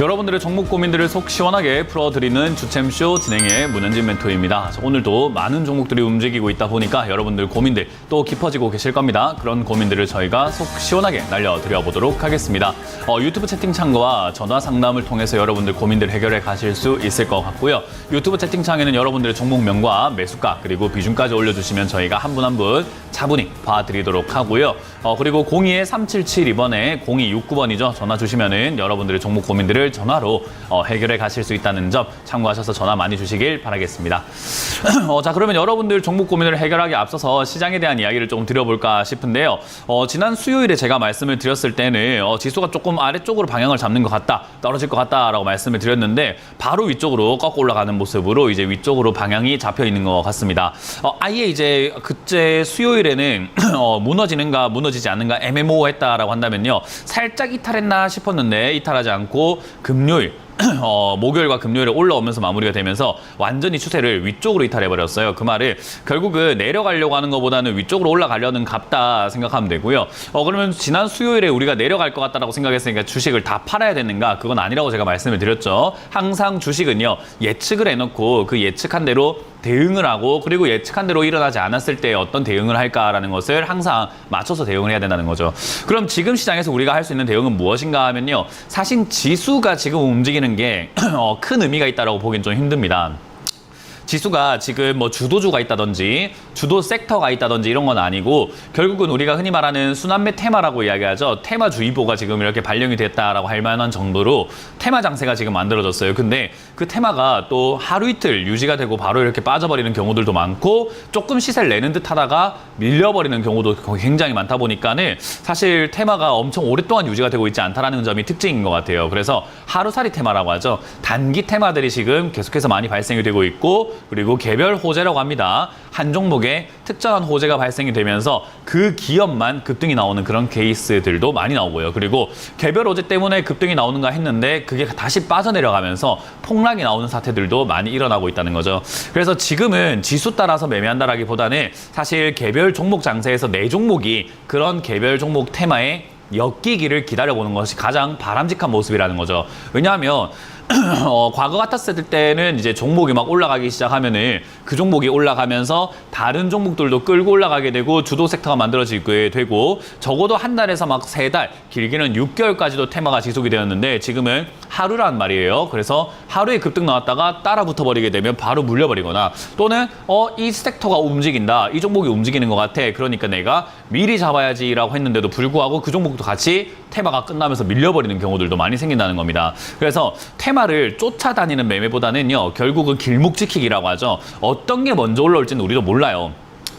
여러분들의 종목 고민들을 속 시원하게 풀어드리는 주챔쇼 진행의 문현진 멘토입니다. 오늘도 많은 종목들이 움직이고 있다 보니까 여러분들 고민들 또 깊어지고 계실 겁니다. 그런 고민들을 저희가 속 시원하게 날려드려 보도록 하겠습니다. 유튜브 채팅창과 전화 상담을 통해서 여러분들 고민들 해결해 가실 수 있을 것 같고요. 유튜브 채팅창에는 여러분들의 종목명과 매수가 그리고 비중까지 올려주시면 저희가 한 분 한 분 차분히 봐드리도록 하고요. 그리고 02-377 0269번이죠. 전화 주시면은 여러분들의 종목 고민들을 전화로 해결해 가실 수 있다는 점 참고하셔서 전화 많이 주시길 바라겠습니다. 자, 그러면 여러분들 종목 고민을 해결하기 앞서서 시장에 대한 이야기를 좀 드려볼까 싶은데요. 지난 수요일에 제가 말씀을 드렸을 때는 지수가 조금 아래쪽으로 방향을 잡는 것 같다, 떨어질 것 같다라고 말씀을 드렸는데 바로 위쪽으로 꺾고 올라가는 모습으로 이제 위쪽으로 방향이 잡혀 있는 것 같습니다. 아예 이제 그때 수요일에는 무너지는가 무너지지 않는가 애매모호했다라고 한다면요. 살짝 이탈했나 싶었는데 이탈하지 않고 금요일 목요일과 금요일에 올라오면서 마무리가 되면서 완전히 추세를 위쪽으로 이탈해버렸어요. 그 말은 결국은 내려가려고 하는 것보다는 위쪽으로 올라가려는 갑다 생각하면 되고요. 그러면 지난 수요일에 우리가 내려갈 것 같다라고 생각했으니까 주식을 다 팔아야 되는가? 그건 아니라고 제가 말씀을 드렸죠. 항상 주식은요. 예측을 해놓고 그 예측한 대로 대응을 하고 그리고 예측한 대로 일어나지 않았을 때 어떤 대응을 할까라는 것을 항상 맞춰서 대응을 해야 된다는 거죠. 그럼 지금 시장에서 우리가 할 수 있는 대응은 무엇인가 하면요. 사실 지수가 지금 움직이는 게 큰 의미가 있다고 보기엔 좀 힘듭니다. 지수가 지금 뭐 주도주가 있다든지 주도 섹터가 있다든지 이런 건 아니고 결국은 우리가 흔히 말하는 순환매 테마라고 이야기하죠. 테마주의보가 지금 이렇게 발령이 됐다라고 할 만한 정도로 테마 장세가 지금 만들어졌어요. 근데 그 테마가 또 하루 이틀 유지가 되고 바로 이렇게 빠져버리는 경우들도 많고 조금 시세를 내는 듯 하다가 밀려버리는 경우도 굉장히 많다 보니까는 사실 테마가 엄청 오랫동안 유지가 되고 있지 않다라는 점이 특징인 것 같아요. 그래서 하루살이 테마라고 하죠. 단기 테마들이 지금 계속해서 많이 발생이 되고 있고 그리고 개별 호재라고 합니다. 한 종목에 특정한 호재가 발생이 되면서 그 기업만 급등이 나오는 그런 케이스들도 많이 나오고요. 그리고 개별 호재 때문에 급등이 나오는가 했는데 그게 다시 빠져내려가면서 폭락이 나오는 사태들도 많이 일어나고 있다는 거죠. 그래서 지금은 지수 따라서 매매한다라기보다는 사실 개별 종목 장세에서 내 종목이 그런 개별 종목 테마에 엮이기를 기다려보는 것이 가장 바람직한 모습이라는 거죠. 왜냐하면 과거 같았을 때는 이제 종목이 막 올라가기 시작하면은 그 종목이 올라가면서 다른 종목들도 끌고 올라가게 되고 주도 섹터가 만들어지게 되고 적어도 한 달에서 막 3달, 길게는 6개월까지도 테마가 지속이 되었는데 지금은 하루란 말이에요. 그래서 하루에 급등 나왔다가 따라 붙어버리게 되면 바로 물려버리거나 또는 이 섹터가 움직인다, 이 종목이 움직이는 것 같아. 그러니까 내가 미리 잡아야지라고 했는데도 불구하고 그 종목도 같이 테마가 끝나면서 밀려버리는 경우들도 많이 생긴다는 겁니다. 그래서 테마를 쫓아다니는 매매보다는요. 결국은 길목지키기라고 하죠. 어떤 게 먼저 올라올지는 우리도 몰라요.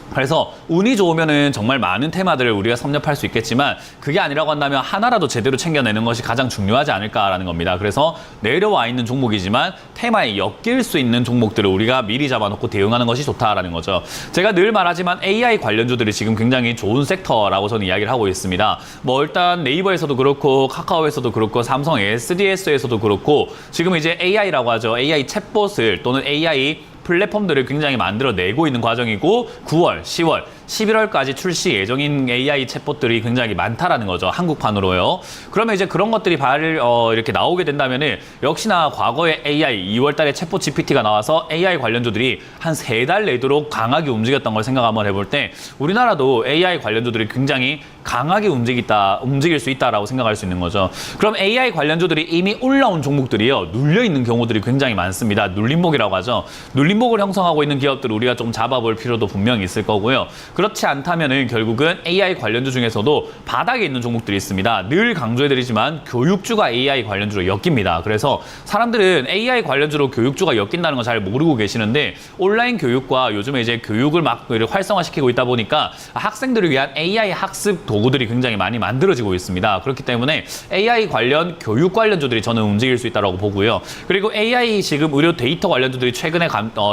그래서 운이 좋으면은 정말 많은 테마들을 우리가 섭렵할 수 있겠지만 그게 아니라고 한다면 하나라도 제대로 챙겨내는 것이 가장 중요하지 않을까라는 겁니다. 그래서 내려와 있는 종목이지만 테마에 엮일 수 있는 종목들을 우리가 미리 잡아놓고 대응하는 것이 좋다라는 거죠. 제가 늘 말하지만 AI 관련주들이 지금 굉장히 좋은 섹터라고 저는 이야기를 하고 있습니다. 뭐 일단 네이버에서도 그렇고 카카오에서도 그렇고 삼성 SDS에서도 그렇고 지금 이제 AI라고 하죠. AI 챗봇을 또는 AI 플랫폼들을 굉장히 만들어내고 있는 과정이고 9월, 10월, 11월까지 출시 예정인 AI 챗봇들이 굉장히 많다라는 거죠. 한국판으로요. 그러면 이제 그런 것들이 이렇게 나오게 된다면은 역시나 과거에 AI 2월 달에 챗봇 GPT가 나와서 AI 관련주들이 한 3달 내도록 강하게 움직였던 걸 생각 한번 해볼 때 우리나라도 AI 관련주들이 굉장히 강하게 움직일 수 있다라고 생각할 수 있는 거죠. 그럼 AI 관련주들이 이미 올라온 종목들이요. 눌려있는 경우들이 굉장히 많습니다. 눌림목이라고 하죠. 눌림목을 형성하고 있는 기업들을 우리가 좀 잡아볼 필요도 분명히 있을 거고요. 그렇지 않다면은 결국은 AI 관련주 중에서도 바닥에 있는 종목들이 있습니다. 늘 강조해드리지만 교육주가 AI 관련주로 엮입니다. 그래서 사람들은 AI 관련주로 교육주가 엮인다는 거 잘 모르고 계시는데 온라인 교육과 요즘에 이제 교육을 막 활성화시키고 있다 보니까 학생들을 위한 AI 학습 도구들이 굉장히 많이 만들어지고 있습니다. 그렇기 때문에 AI 관련 교육 관련주들이 저는 움직일 수 있다고 보고요. 그리고 AI 지금 의료 데이터 관련주들이 최근에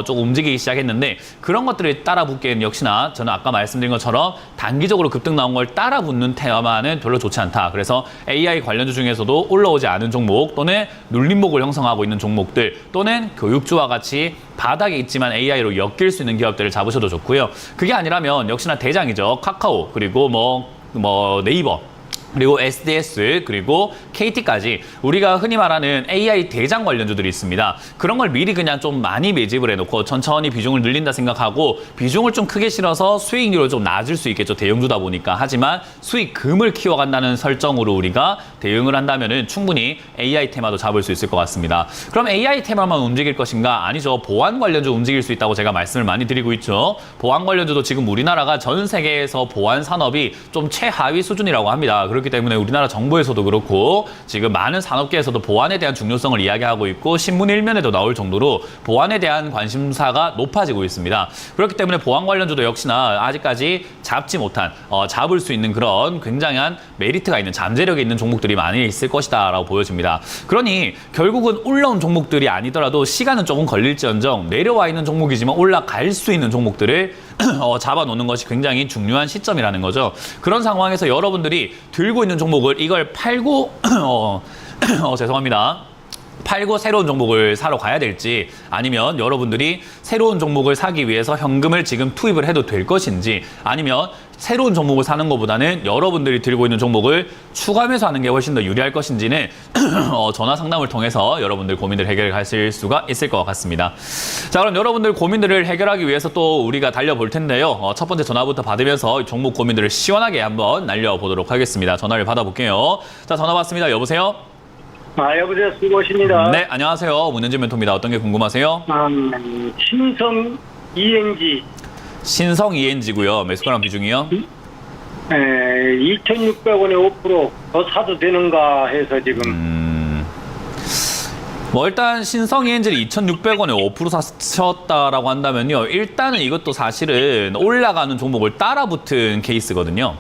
조금 움직이기 시작했는데 그런 것들을 따라 붙기에는 역시나 저는 아까 말씀드린 것처럼 단기적으로 급등 나온 걸 따라 붙는 테마는 별로 좋지 않다. 그래서 AI 관련주 중에서도 올라오지 않은 종목 또는 눌림목을 형성하고 있는 종목들 또는 교육주와 같이 바닥에 있지만 AI로 엮일 수 있는 기업들을 잡으셔도 좋고요. 그게 아니라면 역시나 대장이죠. 카카오 그리고 뭐 네이버 그리고 SDS, 그리고 KT까지 우리가 흔히 말하는 AI 대장 관련주들이 있습니다. 그런 걸 미리 그냥 좀 많이 매집을 해놓고 천천히 비중을 늘린다 생각하고 비중을 좀 크게 실어서 수익률을 좀 낮을 수 있겠죠. 대형주다 보니까. 하지만 수익금을 키워간다는 설정으로 우리가 대응을 한다면은 충분히 AI 테마도 잡을 수 있을 것 같습니다. 그럼 AI 테마만 움직일 것인가? 아니죠. 보안 관련주 움직일 수 있다고 제가 말씀을 많이 드리고 있죠. 보안 관련주도 지금 우리나라가 전 세계에서 보안 산업이 좀 최하위 수준이라고 합니다. 그렇기 때문에 우리나라 정부에서도 그렇고 지금 많은 산업계에서도 보안에 대한 중요성을 이야기하고 있고 신문 일면에도 나올 정도로 보안에 대한 관심사가 높아지고 있습니다. 그렇기 때문에 보안 관련주도 역시나 아직까지 잡지 못한 잡을 수 있는 그런 굉장한 메리트가 있는 잠재력이 있는 종목들이 많이 있을 것이다 라고 보여집니다. 그러니 결국은 올라온 종목들이 아니더라도 시간은 조금 걸릴지언정 내려와 있는 종목이지만 올라갈 수 있는 종목들을 잡아놓는 것이 굉장히 중요한 시점이라는 거죠. 그런 상황에서 여러분들이 들고 있는 종목을 이걸 팔고 죄송합니다. 팔고 새로운 종목을 사러 가야 될지 아니면 여러분들이 새로운 종목을 사기 위해서 현금을 지금 투입을 해도 될 것인지 아니면 새로운 종목을 사는 것보다는 여러분들이 들고 있는 종목을 추가 매수하는 게 훨씬 더 유리할 것인지는 전화 상담을 통해서 여러분들 고민들 해결하실 수가 있을 것 같습니다. 자, 그럼 여러분들 고민들을 해결하기 위해서 또 우리가 달려볼 텐데요. 첫 번째 전화부터 받으면서 종목 고민들을 시원하게 한번 날려보도록 하겠습니다. 전화를 받아볼게요. 자, 전화 받습니다. 여보세요? 여보세요. 수고하십니다. 네, 안녕하세요. 문현진 멘토입니다. 어떤 게 궁금하세요? 신성 ENG. 신성 ENG고요. 매수가랑 비중이요? 2,600원에 5%더 사도 되는가 해서 지금. 뭐 일단 신성 ENG를 2,600원에 5% 사셨다라고 한다면요. 일단은 이것도 사실은 올라가는 종목을 따라 붙은 케이스거든요.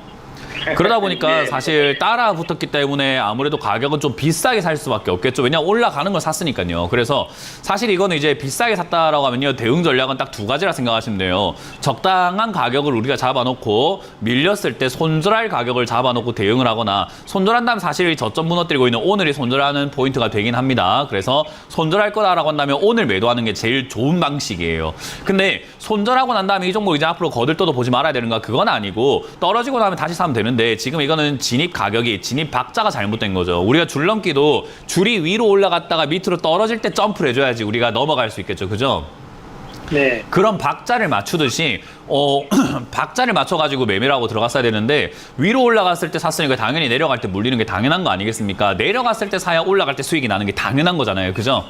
그러다 보니까 네. 사실 따라 붙었기 때문에 아무래도 가격은 좀 비싸게 살 수밖에 없겠죠. 왜냐하면 올라가는 걸 샀으니까요. 그래서 사실 이거는 이제 비싸게 샀다라고 하면요. 대응 전략은 딱 두 가지라 생각하시면 돼요. 적당한 가격을 우리가 잡아놓고 밀렸을 때 손절할 가격을 잡아놓고 대응을 하거나 손절한다면 사실 저점 무너뜨리고 있는 오늘이 손절하는 포인트가 되긴 합니다. 그래서 손절할 거다라고 한다면 오늘 매도하는 게 제일 좋은 방식이에요. 근데 손절하고 난 다음에 이 종목 이제 앞으로 거들떠도 보지 말아야 되는가? 그건 아니고 떨어지고 나면 다시 사면 되는데 지금 이거는 진입 가격이 진입 박자가 잘못된 거죠. 우리가 줄넘기도 줄이 위로 올라갔다가 밑으로 떨어질 때 점프를 해줘야지 우리가 넘어갈 수 있겠죠. 그죠? 네. 그런 박자를 맞추듯이 박자를 맞춰가지고 매매를 하고 들어갔어야 되는데 위로 올라갔을 때 샀으니까 당연히 내려갈 때 물리는 게 당연한 거 아니겠습니까? 내려갔을 때 사야 올라갈 때 수익이 나는 게 당연한 거잖아요. 그죠?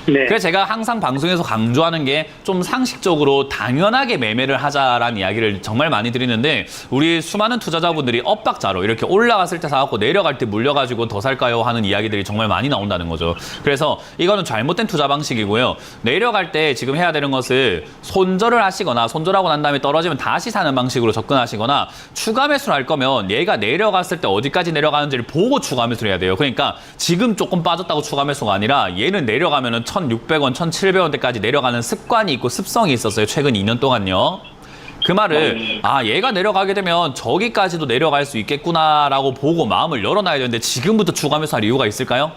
네. 그래서 제가 항상 방송에서 강조하는 게 좀 상식적으로 당연하게 매매를 하자라는 이야기를 정말 많이 드리는데 우리 수많은 투자자분들이 엇박자로 이렇게 올라갔을 때 사갖고 내려갈 때 물려가지고 더 살까요 하는 이야기들이 정말 많이 나온다는 거죠. 그래서 이거는 잘못된 투자 방식이고요. 내려갈 때 지금 해야 되는 것을 손절을 하시거나 손절하고 난 다음에 떨어지면 다시 사는 방식으로 접근하시거나 추가 매수를 할 거면 얘가 내려갔을 때 어디까지 내려가는지를 보고 추가 매수를 해야 돼요. 그러니까 지금 조금 빠졌다고 추가 매수가 아니라 얘는 내려가면은 1,600원, 1,700원대까지 내려가는 습관이 있고 습성이 있었어요. 최근 2년 동안요. 그 말을 얘가 내려가게 되면 저기까지도 내려갈 수 있겠구나라고 보고 마음을 열어놔야 되는데 지금부터 추가 매수할 이유가 있을까요?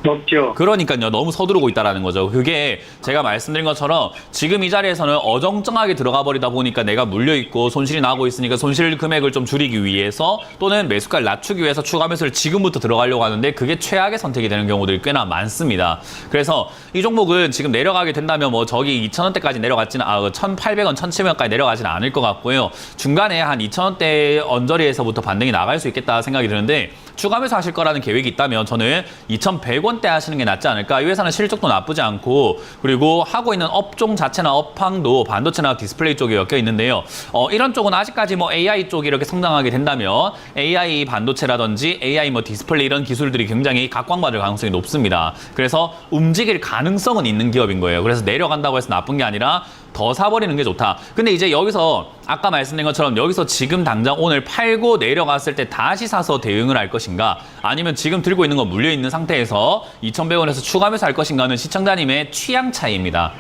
없죠. 그러니까요. 너무 서두르고 있다라는 거죠. 그게 제가 말씀드린 것처럼 지금 이 자리에서는 어정쩡하게 들어가 버리다 보니까 내가 물려있고 손실이 나고 있으니까 손실 금액을 좀 줄이기 위해서 또는 매수가를 낮추기 위해서 추가 매수를 지금부터 들어가려고 하는데 그게 최악의 선택이 되는 경우들이 꽤나 많습니다. 그래서 이 종목은 지금 내려가게 된다면 뭐 저기 2,000원대까지 내려갔지는 1,800원, 1,700원까지 내려가지는 않을 것 같고요. 중간에 한 2,000원대 언저리에서부터 반등이 나갈 수 있겠다 생각이 드는데 추가 매수 하실 거라는 계획이 있다면 저는 2,100원대 하시는 게 낫지 않을까. 이 회사는 실적도 나쁘지 않고 그리고 하고 있는 업종 자체나 업황도 반도체나 디스플레이 쪽에 엮여 있는데요. 이런 쪽은 아직까지 뭐 AI 쪽이 이렇게 성장하게 된다면 AI 반도체라든지 AI 뭐 디스플레이 이런 기술들이 굉장히 각광받을 가능성이 높습니다. 그래서 움직일 가능성은 있는 기업인 거예요. 그래서 내려간다고 해서 나쁜 게 아니라 더 사버리는 게 좋다. 근데 이제 여기서 아까 말씀드린 것처럼 여기서 지금 당장 오늘 팔고 내려갔을 때 다시 사서 대응을 할 것인가 아니면 지금 들고 있는 거 물려있는 상태에서 2,100원에서 추가 매수 할 것인가는 시청자님의 취향 차이입니다.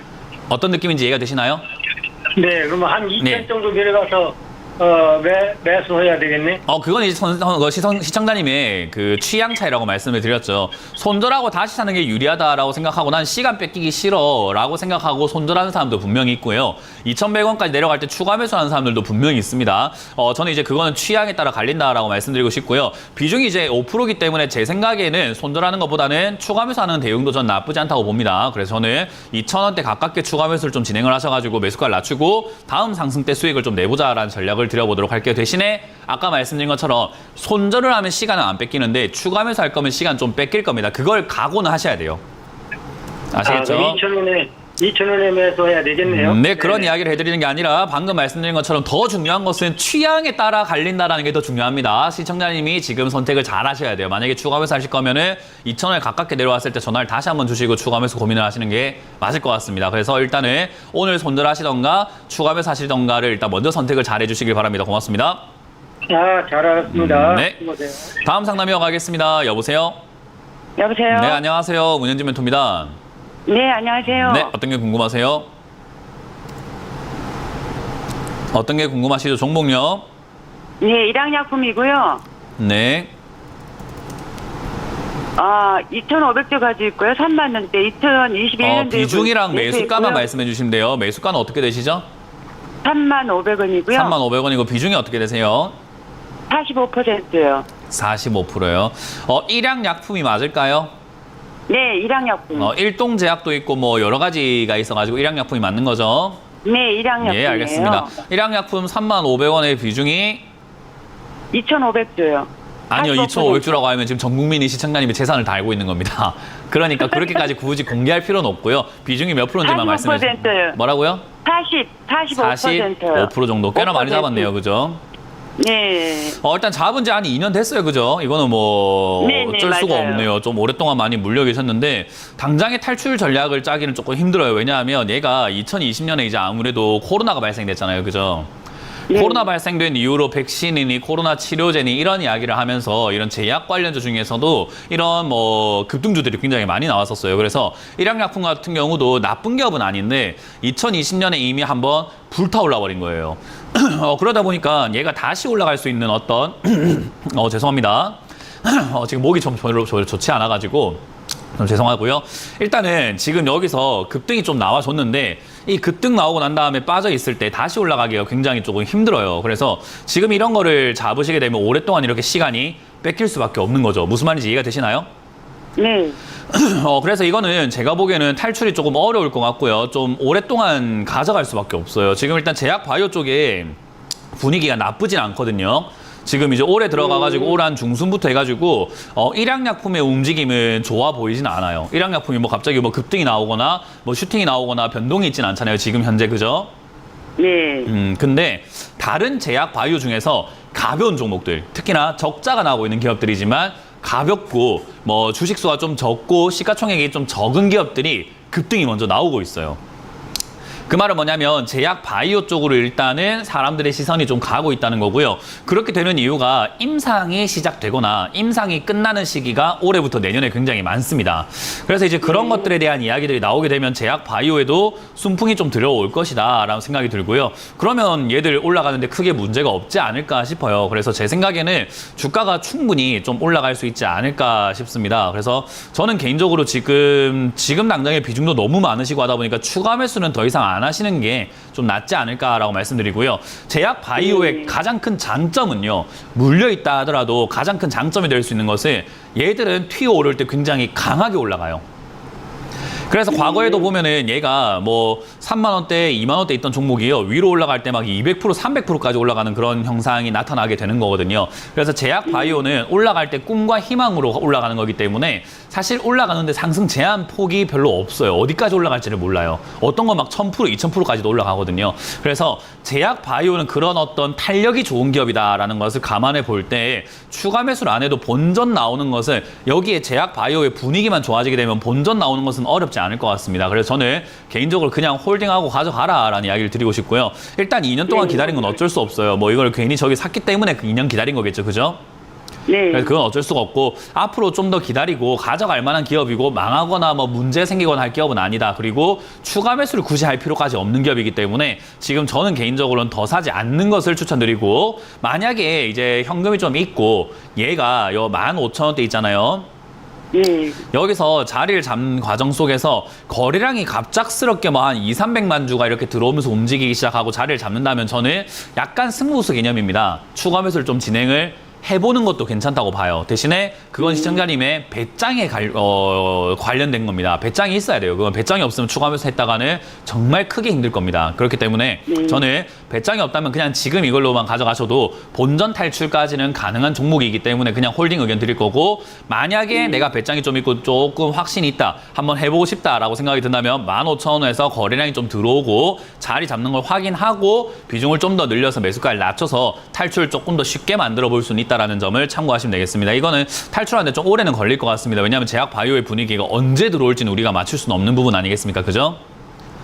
어떤 느낌인지 이해가 되시나요? 네. 그러면 한 2,000 네. 정도 내려가서 매수해야 되겠네. 그건 이제 시청자님의 그 취향 차이라고 말씀을 드렸죠. 손절하고 다시 사는 게 유리하다라고 생각하고 난 시간 뺏기기 싫어라고 생각하고 손절하는 사람도 분명히 있고요. 2,100원까지 내려갈 때 추가 매수하는 사람들도 분명히 있습니다. 저는 이제 그거는 취향에 따라 갈린다라고 말씀드리고 싶고요. 비중이 이제 5%이기 때문에 제 생각에는 손절하는 것보다는 추가 매수하는 대응도 전 나쁘지 않다고 봅니다. 그래서 저는 2,000원대 가깝게 추가 매수를 좀 진행을 하셔가지고 매수가를 낮추고 다음 상승 때 수익을 좀 내보자라는 전략을 드려보도록 할게요. 대신에 아까 말씀드린 것처럼 손절을 하면 시간은 안 뺏기는데 추가 매수할 거면 시간 좀 뺏길 겁니다. 그걸 각오는 하셔야 돼요. 아시겠죠? 2,000원에 매수해야 되겠네요. 네, 그런 이야기를 해드리는 게 아니라 방금 말씀드린 것처럼 더 중요한 것은 취향에 따라 갈린다라는 게 더 중요합니다. 시청자님이 지금 선택을 잘 하셔야 돼요. 만약에 추가 매수 하실 거면은 2,000원에 가깝게 내려왔을 때 전화를 다시 한번 주시고 추가 매수 고민을 하시는 게 맞을 것 같습니다. 그래서 일단은 오늘 손절하시던가 추가 매수 하시던가를 일단 먼저 선택을 잘 해주시길 바랍니다. 고맙습니다. 잘 알았습니다. 네. 수고하세요. 다음 상담 이어가겠습니다. 여보세요? 여보세요? 네, 안녕하세요. 문현진 멘토입니다. 네, 안녕하세요. 네, 어떤 게 궁금하세요? 어떤 게 궁금하시죠? 종목요? 네, 일양약품이고요. 네. 2,500주 가지고 있고요. 3만 원대 2021년도에 비중이랑 매수가만 말씀해 주시면 돼요. 매수가는 어떻게 되시죠? 3만 500원이고요. 3만 500원이고 비중이 어떻게 되세요? 45%요. 45%요. 일양약품이 맞을까요? 네, 일양약품. 일동제약도 있고 뭐 여러 가지가 있어가지고 일양약품이 맞는 거죠? 네, 일양약품이에요. 예, 알겠습니다. 일양약품 3만 500원의 비중이 2,500주요. 아니요, 2,500주라고 하면 지금 전 국민이 시청자님의 재산을 다 알고 있는 겁니다. 그러니까 그렇게까지 굳이 공개할 필요는 없고요. 비중이 몇 프로인지만 말씀해 주세요. 45%요. 뭐라고요? 45%요. 45% 정도. 꽤나 많이 잡았네요. 그죠? 네. 일단 잡은 지 한 2년 됐어요. 그죠? 이거는 뭐 네, 어쩔 수가 맞아요. 없네요. 좀 오랫동안 많이 물려 계셨는데 당장의 탈출 전략을 짜기는 조금 힘들어요. 왜냐하면 얘가 2020년에 이제 아무래도 코로나가 발생됐잖아요. 그죠? 네. 코로나 발생된 이후로 백신이니 코로나 치료제니 이런 이야기를 하면서 이런 제약 관련주 중에서도 이런 뭐 급등주들이 굉장히 많이 나왔었어요. 그래서 일양약품 같은 경우도 나쁜 기업은 아닌데 2020년에 이미 한번 불타올라 버린 거예요. 그러다 보니까 얘가 다시 올라갈 수 있는 어떤 죄송합니다. 지금 목이 좀 별로 좋지 않아가지고 좀 죄송하고요. 일단은 지금 여기서 급등이 좀 나와줬는데 이 급등 나오고 난 다음에 빠져 있을 때 다시 올라가기가 굉장히 조금 힘들어요. 그래서 지금 이런 거를 잡으시게 되면 오랫동안 이렇게 시간이 뺏길 수밖에 없는 거죠. 무슨 말인지 이해가 되시나요? 네. 그래서 이거는 제가 보기에는 탈출이 조금 어려울 것 같고요. 좀 오랫동안 가져갈 수밖에 없어요. 지금 일단 제약 바이오 쪽에 분위기가 나쁘진 않거든요. 지금 이제 올해 들어가가지고 올 한 중순부터 해가지고 일양약품의 움직임은 좋아 보이진 않아요. 일양약품이 뭐 갑자기 뭐 급등이 나오거나 뭐 슈팅이 나오거나 변동이 있진 않잖아요. 지금 현재 그죠? 네. 근데 다른 제약 바이오 중에서 가벼운 종목들, 특히나 적자가 나오고 있는 기업들이지만 가볍고 뭐 주식수가 좀 적고 시가총액이 좀 적은 기업들이 급등이 먼저 나오고 있어요. 그 말은 뭐냐면 제약 바이오 쪽으로 일단은 사람들의 시선이 좀 가고 있다는 거고요. 그렇게 되는 이유가 임상이 시작되거나 임상이 끝나는 시기가 올해부터 내년에 굉장히 많습니다. 그래서 이제 그런 것들에 대한 이야기들이 나오게 되면 제약 바이오에도 순풍이 좀 들어올 것이다 라는 생각이 들고요. 그러면 얘들 올라가는데 크게 문제가 없지 않을까 싶어요. 그래서 제 생각에는 주가가 충분히 좀 올라갈 수 있지 않을까 싶습니다. 그래서 저는 개인적으로 지금 당장의 비중도 너무 많으시고 하다 보니까 추가 매수는 더 이상 안 하시는 게 좀 낫지 않을까라고 말씀드리고요. 제약 바이오의 가장 큰 장점은요. 물려있다 하더라도 가장 큰 장점이 될 수 있는 것은 얘들은 튀어 오를 때 굉장히 강하게 올라가요. 그래서 과거에도 보면은 얘가 뭐 3만 원대, 2만 원대 있던 종목이요. 위로 올라갈 때 막 200%, 300%까지 올라가는 그런 형상이 나타나게 되는 거거든요. 그래서 제약 바이오는 올라갈 때 꿈과 희망으로 올라가는 거기 때문에 사실 올라가는데 상승 제한 폭이 별로 없어요. 어디까지 올라갈지를 몰라요. 어떤 건 막 1000%, 2000%까지도 올라가거든요. 그래서 제약 바이오는 그런 어떤 탄력이 좋은 기업이다라는 것을 감안해 볼 때 추가 매수를 안 해도 본전 나오는 것은 여기에 제약 바이오의 분위기만 좋아지게 되면 본전 나오는 것은 어렵지 않을 것 같습니다. 그래서 저는 개인적으로 그냥 홀딩하고 가져가라라는 이야기를 드리고 싶고요. 일단 2년 동안 기다린 건 어쩔 수 없어요. 뭐 이걸 괜히 저기 샀기 때문에 그 2년 기다린 거겠죠. 그죠? 네. 그래서 그건 어쩔 수가 없고 앞으로 좀 더 기다리고 가져갈 만한 기업이고 망하거나 뭐 문제 생기거나 할 기업은 아니다. 그리고 추가 매수를 굳이 할 필요까지 없는 기업이기 때문에 지금 저는 개인적으로는 더 사지 않는 것을 추천드리고 만약에 이제 현금이 좀 있고 얘가 요 15,000원대 있잖아요. 예. 여기서 자리를 잡는 과정 속에서 거래량이 갑작스럽게 뭐 한 200~300만 주가 이렇게 들어오면서 움직이기 시작하고 자리를 잡는다면 저는 약간 승부수 개념입니다. 추가 매수를 좀 진행을 해보는 것도 괜찮다고 봐요. 대신에 그건 시청자님의 배짱에 관련된 겁니다. 배짱이 있어야 돼요. 그건 배짱이 없으면 추가 매수 했다가는 정말 크게 힘들 겁니다. 그렇기 때문에 저는 배짱이 없다면 그냥 지금 이걸로만 가져가셔도 본전 탈출까지는 가능한 종목이기 때문에 그냥 홀딩 의견 드릴 거고 만약에 내가 배짱이 좀 있고 조금 확신이 있다. 한번 해보고 싶다라고 생각이 든다면 15,000원에서 거래량이 좀 들어오고 자리 잡는 걸 확인하고 비중을 좀 더 늘려서 매수가를 낮춰서 탈출 조금 더 쉽게 만들어 볼 수는 있다라는 점을 참고하시면 되겠습니다. 이거는 탈출하는데 좀 오래는 걸릴 것 같습니다. 왜냐하면 제약 바이오의 분위기가 언제 들어올지는 우리가 맞출 수는 없는 부분 아니겠습니까? 그죠?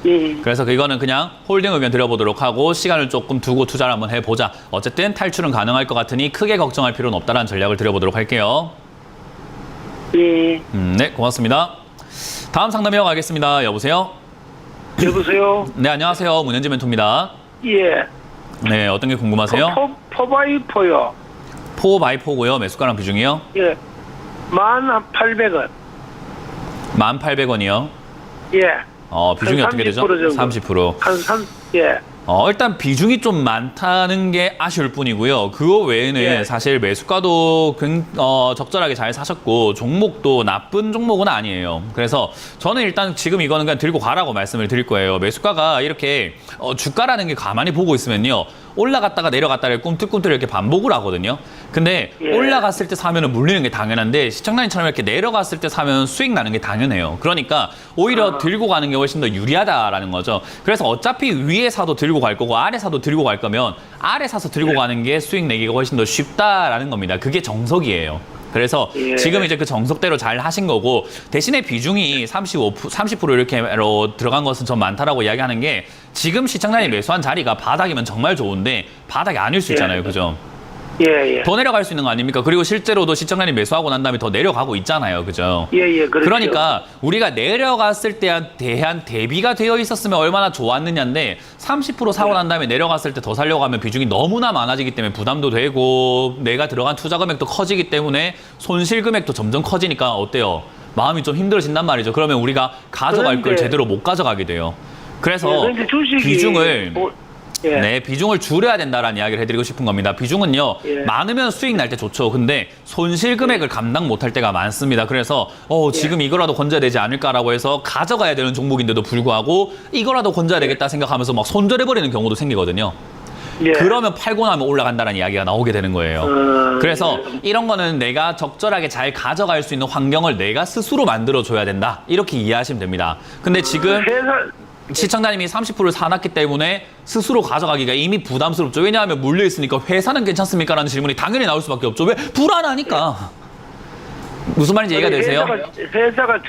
예. 그래서 이거는 그냥 홀딩 의견 드려보도록 하고 시간을 조금 두고 투자를 한번 해보자. 어쨌든 탈출은 가능할 것 같으니 크게 걱정할 필요는 없다라는 전략을 드려보도록 할게요. 예. 네, 고맙습니다. 다음 상담 이어가겠습니다. 여보세요? 여보세요? 네, 안녕하세요. 문현지 멘토입니다. 예. 네, 어떤 게 궁금하세요? 포바이포요. 포 바이 포고요. 매수가랑 비중이요? 예. 18,000원. 1,800원이요. 예. 비중이 한 어떻게 되죠? 30% 정도. 30%. 예. 일단 비중이 좀 많다는 게 아쉬울 뿐이고요. 그거 외에는 예. 사실 매수가도 적절하게 잘 사셨고 종목도 나쁜 종목은 아니에요. 그래서 저는 일단 지금 이거는 그냥 들고 가라고 말씀을 드릴 거예요. 매수가가 이렇게 주가라는 게 가만히 보고 있으면요. 올라갔다가 내려갔다를 꿈틀꿈틀 이렇게 반복을 하거든요. 근데 예. 올라갔을 때 사면은 물리는 게 당연한데 시청자님처럼 이렇게 내려갔을 때 사면 수익 나는 게 당연해요. 그러니까 오히려 들고 가는 게 훨씬 더 유리하다라는 거죠. 그래서 어차피 위에 사도 들고 갈 거고 아래 사도 들고 갈 거면 아래 사서 들고 가는 게 수익 내기가 훨씬 더 쉽다라는 겁니다. 그게 정석이에요. 그래서 예. 지금 이제 그 정석대로 잘 하신 거고 대신에 비중이 30% 이렇게로 들어간 것은 좀 많다라고 이야기하는 게 지금 시청자님 매수한 자리가 바닥이면 정말 좋은데 바닥이 아닐 수 있잖아요. 그죠? 예, 예. 더 내려갈 수 있는 거 아닙니까? 그리고 실제로도 시청자님 매수하고 난 다음에 더 내려가고 있잖아요. 그죠? 예, 예. 그렇죠. 그러니까 우리가 내려갔을 때에 대한 대비가 되어 있었으면 얼마나 좋았느냐인데 30% 사고 난 다음에 내려갔을 때 더 살려고 하면 비중이 너무나 많아지기 때문에 부담도 되고 내가 들어간 투자 금액도 커지기 때문에 손실 금액도 점점 커지니까 어때요? 마음이 좀 힘들어진단 말이죠. 그러면 우리가 가져갈 걸 그런데- 제대로 못 가져가게 돼요. 그래서 그런데 주식이 비중을 예. 네, 비중을 줄여야 된다라는 이야기를 해드리고 싶은 겁니다. 비중은요, 예. 많으면 수익 날 때 좋죠. 근데 손실 금액을 감당 못할 때가 많습니다. 그래서 지금 이거라도 건져야 되지 않을까라고 해서 가져가야 되는 종목인데도 불구하고 이거라도 건져야 되겠다 생각하면서 막 손절해버리는 경우도 생기거든요. 예. 그러면 팔고 나면 올라간다는 이야기가 나오게 되는 거예요. 그래서 이런 거는 내가 적절하게 잘 가져갈 수 있는 환경을 내가 스스로 만들어줘야 된다. 이렇게 이해하시면 됩니다. 근데 지금 회사 시청자님이 30%를 사놨기 때문에 스스로 가져가기가 이미 부담스럽죠. 왜냐하면 물려있으니까 회사는 괜찮습니까? 라는 질문이 당연히 나올 수밖에 없죠. 왜? 불안하니까. 무슨 말인지 이해가 되세요? 회사가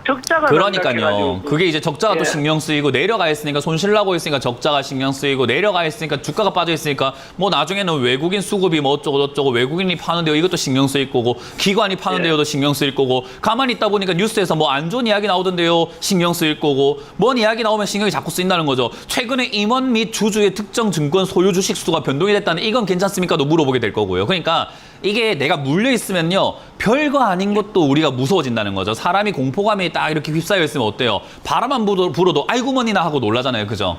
적자가 그러니까요. 난다해가지고. 그게 이제 적자가 또 예. 신경 쓰이고 내려가 있으니까 손실 나고 있으니까 적자가 신경 쓰이고 내려가 있으니까 주가가 빠져 있으니까 뭐 나중에는 외국인 수급이 뭐 어쩌고 저쩌고 외국인이 파는데요 이것도 신경 쓰일 거고 기관이 파는데요도 신경 쓰일 거고 가만히 있다 보니까 뉴스에서 뭐 안 좋은 이야기 나오던데요 신경 쓰일 거고 뭔 이야기 나오면 신경이 자꾸 쓰인다는 거죠. 최근에 임원 및 주주의 특정 증권 소유 주식 수가 변동이 됐다는 이건 괜찮습니까?도 물어보게 될 거고요. 그러니까 이게 내가 물려 있으면요 별거 아닌 것도 우리가 무서워진다는 거죠. 사람이 공포감에 딱 이렇게 휩싸여 있으면 어때요? 바람만 불어도 아이고 머니나 하고 놀라잖아요. 그죠?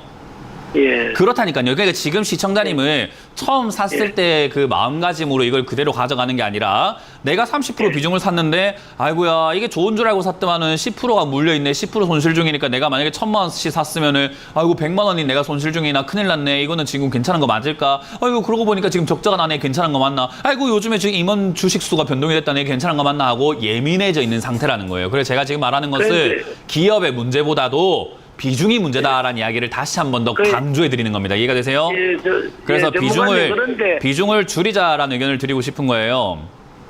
예. 그렇다니까요. 그러니까 지금 시청자님을 처음 샀을 때 그 마음가짐으로 이걸 그대로 가져가는 게 아니라 내가 30% 비중을 샀는데 아이고야 이게 좋은 줄 알고 샀더만은 10%가 물려있네. 10% 손실 중이니까 내가 만약에 1,000만 원씩 샀으면은 아이고 100만 원이 내가 손실 중이나 큰일 났네. 이거는 지금 괜찮은 거 맞을까? 아이고 그러고 보니까 지금 적자가 나네. 괜찮은 거 맞나? 아이고 요즘에 지금 임원 주식 수가 변동이 됐다네. 괜찮은 거 맞나? 하고 예민해져 있는 상태라는 거예요. 그래서 제가 지금 말하는 것은 그런데- 기업의 문제보다도 비중이 문제다라는 이야기를 다시 한 번 더 강조해 드리는 겁니다. 이해가 되세요? 예, 그래서 전문가님, 그런데 비중을 줄이자라는 의견을 드리고 싶은 거예요.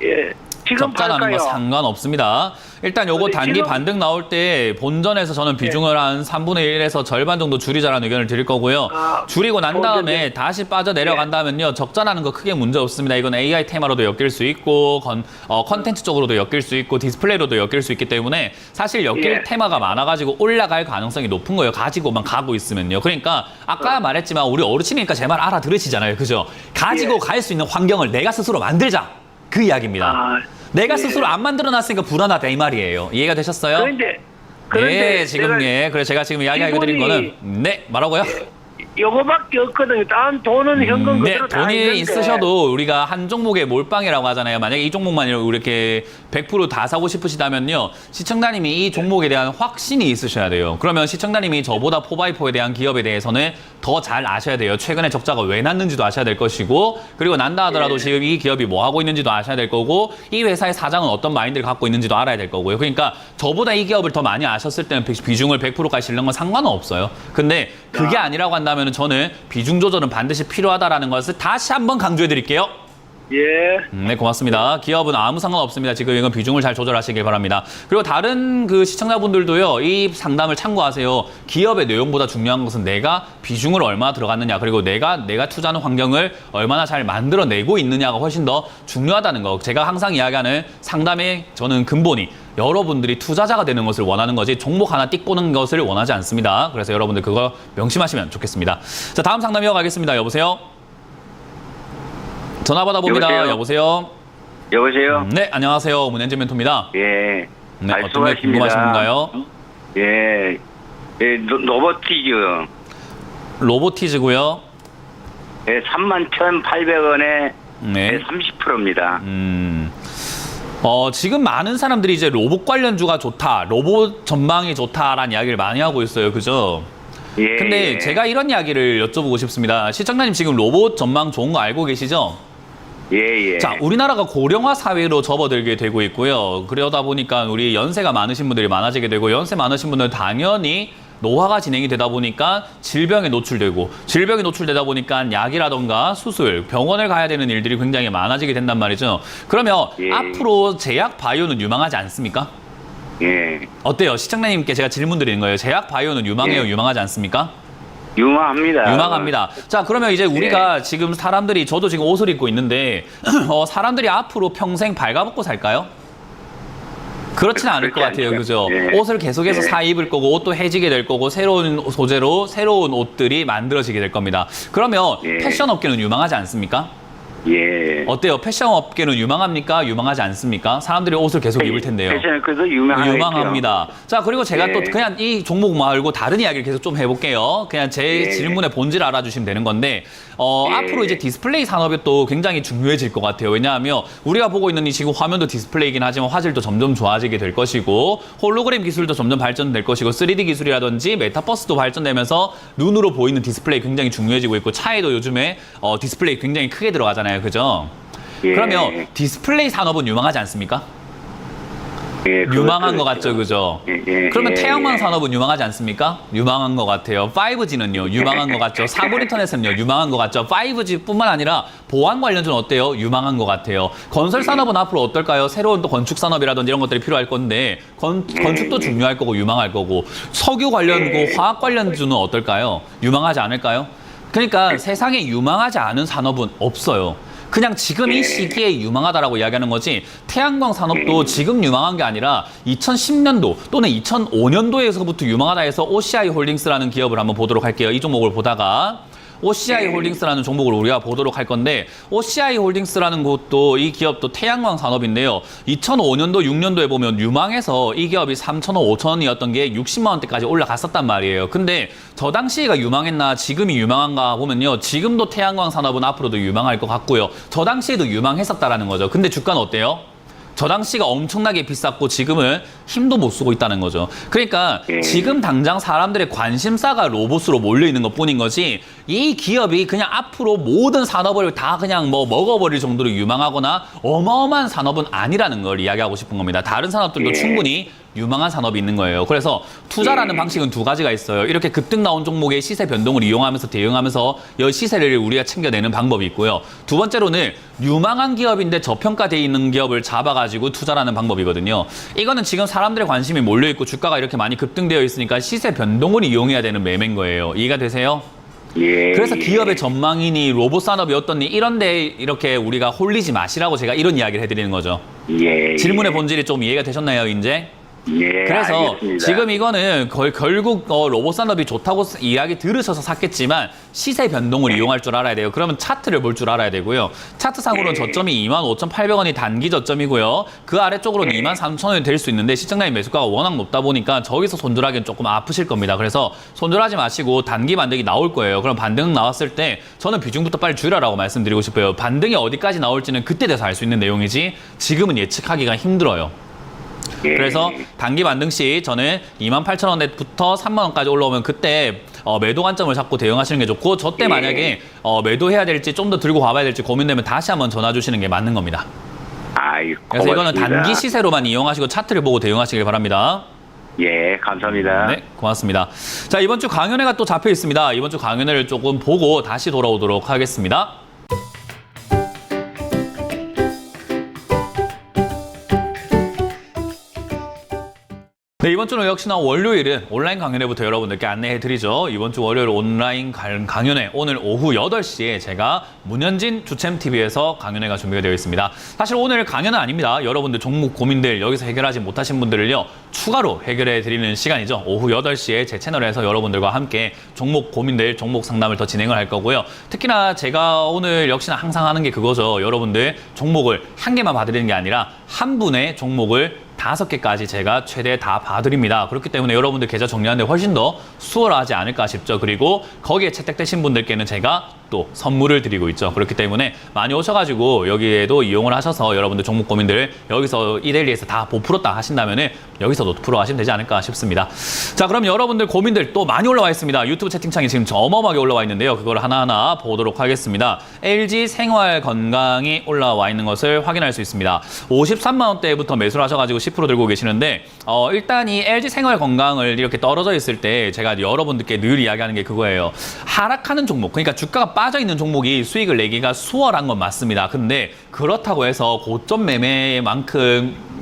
예. 지금 적자라는 거 팔까요? 상관없습니다. 일단 요거 근데 단기 지금- 반등 나올 때 본전에서 저는 비중을 한 3분의 1에서 절반 정도 줄이자라는 의견을 드릴 거고요. 아, 줄이고 난 본전 다음에 다시 빠져 내려간다면요. 적자라는 거 크게 문제 없습니다. 이건 AI 테마로도 엮일 수 있고 컨텐츠 쪽으로도 엮일 수 있고 디스플레이로도 엮일 수 있기 때문에 사실 엮일 예. 테마가 많아가지고 올라갈 가능성이 높은 거예요. 가지고만 가고 있으면요. 그러니까 아까 말했지만 우리 어르신이니까 제 말 알아들으시잖아요. 그죠? 가지고 예. 갈 수 있는 환경을 내가 스스로 만들자. 그 이야기입니다. 아, 내가 예. 스스로 안 만들어놨으니까 불안하다 이 말이에요. 이해가 되셨어요? 그런데 네, 지금 내가 예, 그래 제가 지금 이야기하고 드린 거는 네, 말하고요. 요거밖에 없거든요. 다른 돈은 현금 네, 그대로 다 돈이 있는데. 있으셔도 우리가 한 종목에 몰빵이라고 하잖아요. 만약에 이 종목만 이렇게 100% 다 사고 싶으시다면요. 시청자님이 이 종목에 대한 확신이 있으셔야 돼요. 그러면 시청자님이 저보다 4x4에 대한 기업에 대해서는 더 잘 아셔야 돼요. 최근에 적자가 왜 났는지도 아셔야 될 것이고, 그리고 난다 하더라도 예. 지금 이 기업이 뭐 하고 있는지도 아셔야 될 거고, 이 회사의 사장은 어떤 마인드를 갖고 있는지도 알아야 될 거고요. 그러니까 저보다 이 기업을 더 많이 아셨을 때는 비중을 100%까지 실는 건 상관은 없어요. 근데 그게 아니라고 한다면 저는 비중 조절은 반드시 필요하다라는 것을 다시 한번 강조해 드릴게요. 예. 네, 고맙습니다. 기업은 아무 상관없습니다. 지금 이건 비중을 잘 조절하시길 바랍니다. 그리고 다른 그 시청자분들도요, 이 상담을 참고하세요. 기업의 내용보다 중요한 것은 내가 비중을 얼마나 들어갔느냐, 그리고 내가 투자하는 환경을 얼마나 잘 만들어내고 있느냐가 훨씬 더 중요하다는 거. 제가 항상 이야기하는 상담의 저는 근본이 여러분들이 투자자가 되는 것을 원하는 거지 종목 하나 띡 보는 것을 원하지 않습니다. 그래서 여러분들 그거 명심하시면 좋겠습니다. 자, 다음 상담 이어가겠습니다. 여보세요? 전화 받아봅니다. 여보세요? 여보세요? 네, 안녕하세요. 문현재 멘토입니다. 예. 네, 어떤 게 궁금하신 건가요? 예. 예, 로보티즈. 로보티즈고요. 예, 31,800원에 네. 30%입니다. 지금 많은 사람들이 이제 로봇 관련주가 좋다, 로봇 전망이 좋다라는 이야기를 많이 하고 있어요. 그죠? 예. 근데 제가 이런 이야기를 여쭤보고 싶습니다. 시청자님 지금 로봇 전망 좋은 거 알고 계시죠? 예, 예. 자, 우리나라가 고령화 사회로 접어들게 되고 있고요. 그러다 보니까 우리 연세가 많으신 분들이 많아지게 되고, 연세 많으신 분들은 당연히 노화가 진행이 되다 보니까 질병에 노출되다 보니까 약이라던가 수술, 병원을 가야 되는 일들이 굉장히 많아지게 된단 말이죠. 그러면 예. 앞으로 제약 바이오는 유망하지 않습니까? 예. 어때요? 시청자님께 제가 질문 드리는 거예요. 제약 바이오는 유망해요? 예. 유망하지 않습니까? 유망합니다. 유망합니다. 자, 그러면 이제 우리가 지금 사람들이, 저도 지금 옷을 입고 있는데 사람들이 앞으로 평생 발가벗고 살까요? 그렇지는 않을 것 같아요. 그죠? 예. 옷을 계속해서 예. 사 입을 거고, 옷도 해지게 될 거고, 새로운 소재로 새로운 옷들이 만들어지게 될 겁니다. 그러면 예. 패션 업계는 유망하지 않습니까? 예. 어때요? 패션 업계는 유망합니까? 유망하지 않습니까? 사람들이 옷을 계속 입을 텐데요. 패션은 그래도 유망하겠죠. 유망합니다. 자, 그리고 제가 예. 또 그냥 이 종목 말고 다른 이야기를 계속 좀 해볼게요. 그냥 제 예. 질문의 본질을 알아주시면 되는 건데, 예. 앞으로 이제 디스플레이 산업이 또 굉장히 중요해질 것 같아요. 왜냐하면 우리가 보고 있는 이 지금 화면도 디스플레이긴 하지만 화질도 점점 좋아지게 될 것이고, 홀로그램 기술도 점점 발전될 것이고, 3D 기술이라든지 메타버스도 발전되면서 눈으로 보이는 디스플레이 굉장히 중요해지고 있고, 차에도 요즘에 디스플레이 굉장히 크게 들어가잖아요. 그죠? 예. 그러면 디스플레이 산업은 유망하지 않습니까? 예, 유망한 그것도 것 같죠, 그죠? 예, 예, 그러면 예, 태양광 예. 산업은 유망하지 않습니까? 유망한 것 같아요. 5G는요, 유망한 것 같죠. 사물 인터넷은요, 유망한 것 같죠. 5G뿐만 아니라 보안 관련주는 어때요? 유망한 것 같아요. 건설 산업은 앞으로 어떨까요? 새로운 또 건축 산업이라든지 이런 것들이 필요할 건데, 건축도 중요할 거고 유망할 거고, 석유 관련고 화학 관련주는 어떨까요? 유망하지 않을까요? 그러니까 세상에 유망하지 않은 산업은 없어요. 그냥 지금 이 시기에 유망하다라고 이야기하는 거지, 태양광 산업도 지금 유망한 게 아니라 2010년도 또는 2005년도에서부터 유망하다 해서 OCI 홀딩스라는 기업을 한번 보도록 할게요. 이 종목을 보다가 OCI 홀딩스라는 종목을 우리가 보도록 할 건데, OCI 홀딩스라는 곳도, 이 기업도 태양광 산업인데요. 2005년도, 6년도에 보면 유망해서 이 기업이 3,000원, 5,000원이었던 게 60만 원대까지 올라갔었단 말이에요. 근데 저 당시가 유망했나 지금이 유망한가 보면요, 지금도 태양광 산업은 앞으로도 유망할 것 같고요. 저 당시에도 유망했었다라는 거죠. 근데 주가는 어때요? 저 당시가 엄청나게 비쌌고 지금은 힘도 못 쓰고 있다는 거죠. 그러니까 지금 당장 사람들의 관심사가 로봇으로 몰려 있는 것 뿐인 거지, 이 기업이 그냥 앞으로 모든 산업을 다 그냥 뭐 먹어버릴 정도로 유망하거나 어마어마한 산업은 아니라는 걸 이야기하고 싶은 겁니다. 다른 산업들도 예. 충분히 유망한 산업이 있는 거예요. 그래서 투자라는 예. 방식은 두 가지가 있어요. 이렇게 급등 나온 종목의 시세 변동을 이용하면서 대응하면서 이 시세를 우리가 챙겨내는 방법이 있고요. 두 번째로는 유망한 기업인데 저평가되어 있는 기업을 잡아가지고 투자라는 방법이거든요. 이거는 지금 사람들의 관심이 몰려있고 주가가 이렇게 많이 급등되어 있으니까 시세 변동을 이용해야 되는 매매인 거예요. 이해가 되세요? 예. 그래서 기업의 전망이니 로봇 산업이 어떻니 이런 데 이렇게 우리가 홀리지 마시라고 제가 이런 이야기를 해드리는 거죠. 예. 질문의 본질이 좀 이해가 되셨나요, 이제? 예. 그래서 알겠습니다. 지금 이거는 결국 로봇 산업이 좋다고 이야기 들으셔서 샀겠지만 시세 변동을 이용할 줄 알아야 돼요. 그러면 차트를 볼 줄 알아야 되고요. 차트상으로는 저점이 25,800원이 단기 저점이고요. 그 아래쪽으로는 23,000원이 될 수 있는데 시장라인 매수가가 워낙 높다 보니까 저기서 손절하기는 조금 아프실 겁니다. 그래서 손절하지 마시고 단기 반등이 나올 거예요. 그럼 반등 나왔을 때 저는 비중부터 빨리 줄여라고 말씀드리고 싶어요. 반등이 어디까지 나올지는 그때 돼서 알 수 있는 내용이지 지금은 예측하기가 힘들어요. 예. 그래서 단기 반등 시 저는 28,000원부터 3만원까지 올라오면 그때 매도 관점을 잡고 대응하시는 게 좋고 저 때 만약에 매도해야 될지 좀 더 들고 가봐야 될지 고민되면 다시 한번 전화 주시는 게 맞는 겁니다. 아이, 그래서 이거는 고맙습니다. 단기 시세로만 이용하시고 차트를 보고 대응하시길 바랍니다. 예, 감사합니다. 네, 고맙습니다. 자, 이번 주 강연회가 또 잡혀 있습니다. 이번 주 강연회를 조금 보고 다시 돌아오도록 하겠습니다. 네, 이번 주는 역시나 월요일은 온라인 강연회부터 여러분들께 안내해드리죠. 이번 주 월요일 온라인 강연회 오늘 오후 8시에 제가 문현진 주챔TV에서 강연회가 준비가 되어 있습니다. 사실 오늘 강연은 아닙니다. 여러분들 종목 고민들 여기서 해결하지 못하신 분들을요. 추가로 해결해드리는 시간이죠. 오후 8시에 제 채널에서 여러분들과 함께 종목 고민들, 종목 상담을 더 진행을 할 거고요. 특히나 제가 오늘 역시나 항상 하는 게 그거죠. 여러분들 종목을 한 개만 봐드리는 게 아니라 한 분의 종목을 5개까지 제가 최대 다 봐드립니다. 그렇기 때문에 여러분들 계좌 정리하는데 훨씬 더 수월하지 않을까 싶죠. 그리고 거기에 채택되신 분들께는 제가 또 선물을 드리고 있죠. 그렇기 때문에 많이 오셔가지고 여기에도 이용을 하셔서 여러분들 종목 고민들을 여기서 이데일리에서 다 보풀었다 하신다면은 여기서도 풀어가시면 되지 않을까 싶습니다. 자, 그럼 여러분들 고민들 또 많이 올라와 있습니다. 유튜브 채팅창이 지금 어마어마하게 올라와 있는데요. 그걸 하나하나 보도록 하겠습니다. LG 생활 건강이 올라와 있는 것을 확인할 수 있습니다. 53만 원대부터 매수를 하셔가지고 10% 들고 계시는데 일단 이 LG 생활 건강을 이렇게 떨어져 있을 때 제가 여러분들께 늘 이야기하는 게 그거예요. 하락하는 종목, 그러니까 주가가 빠져있는 종목이 수익을 내기가 수월한 건 맞습니다. 근데 그렇다고 해서 고점 매매만큼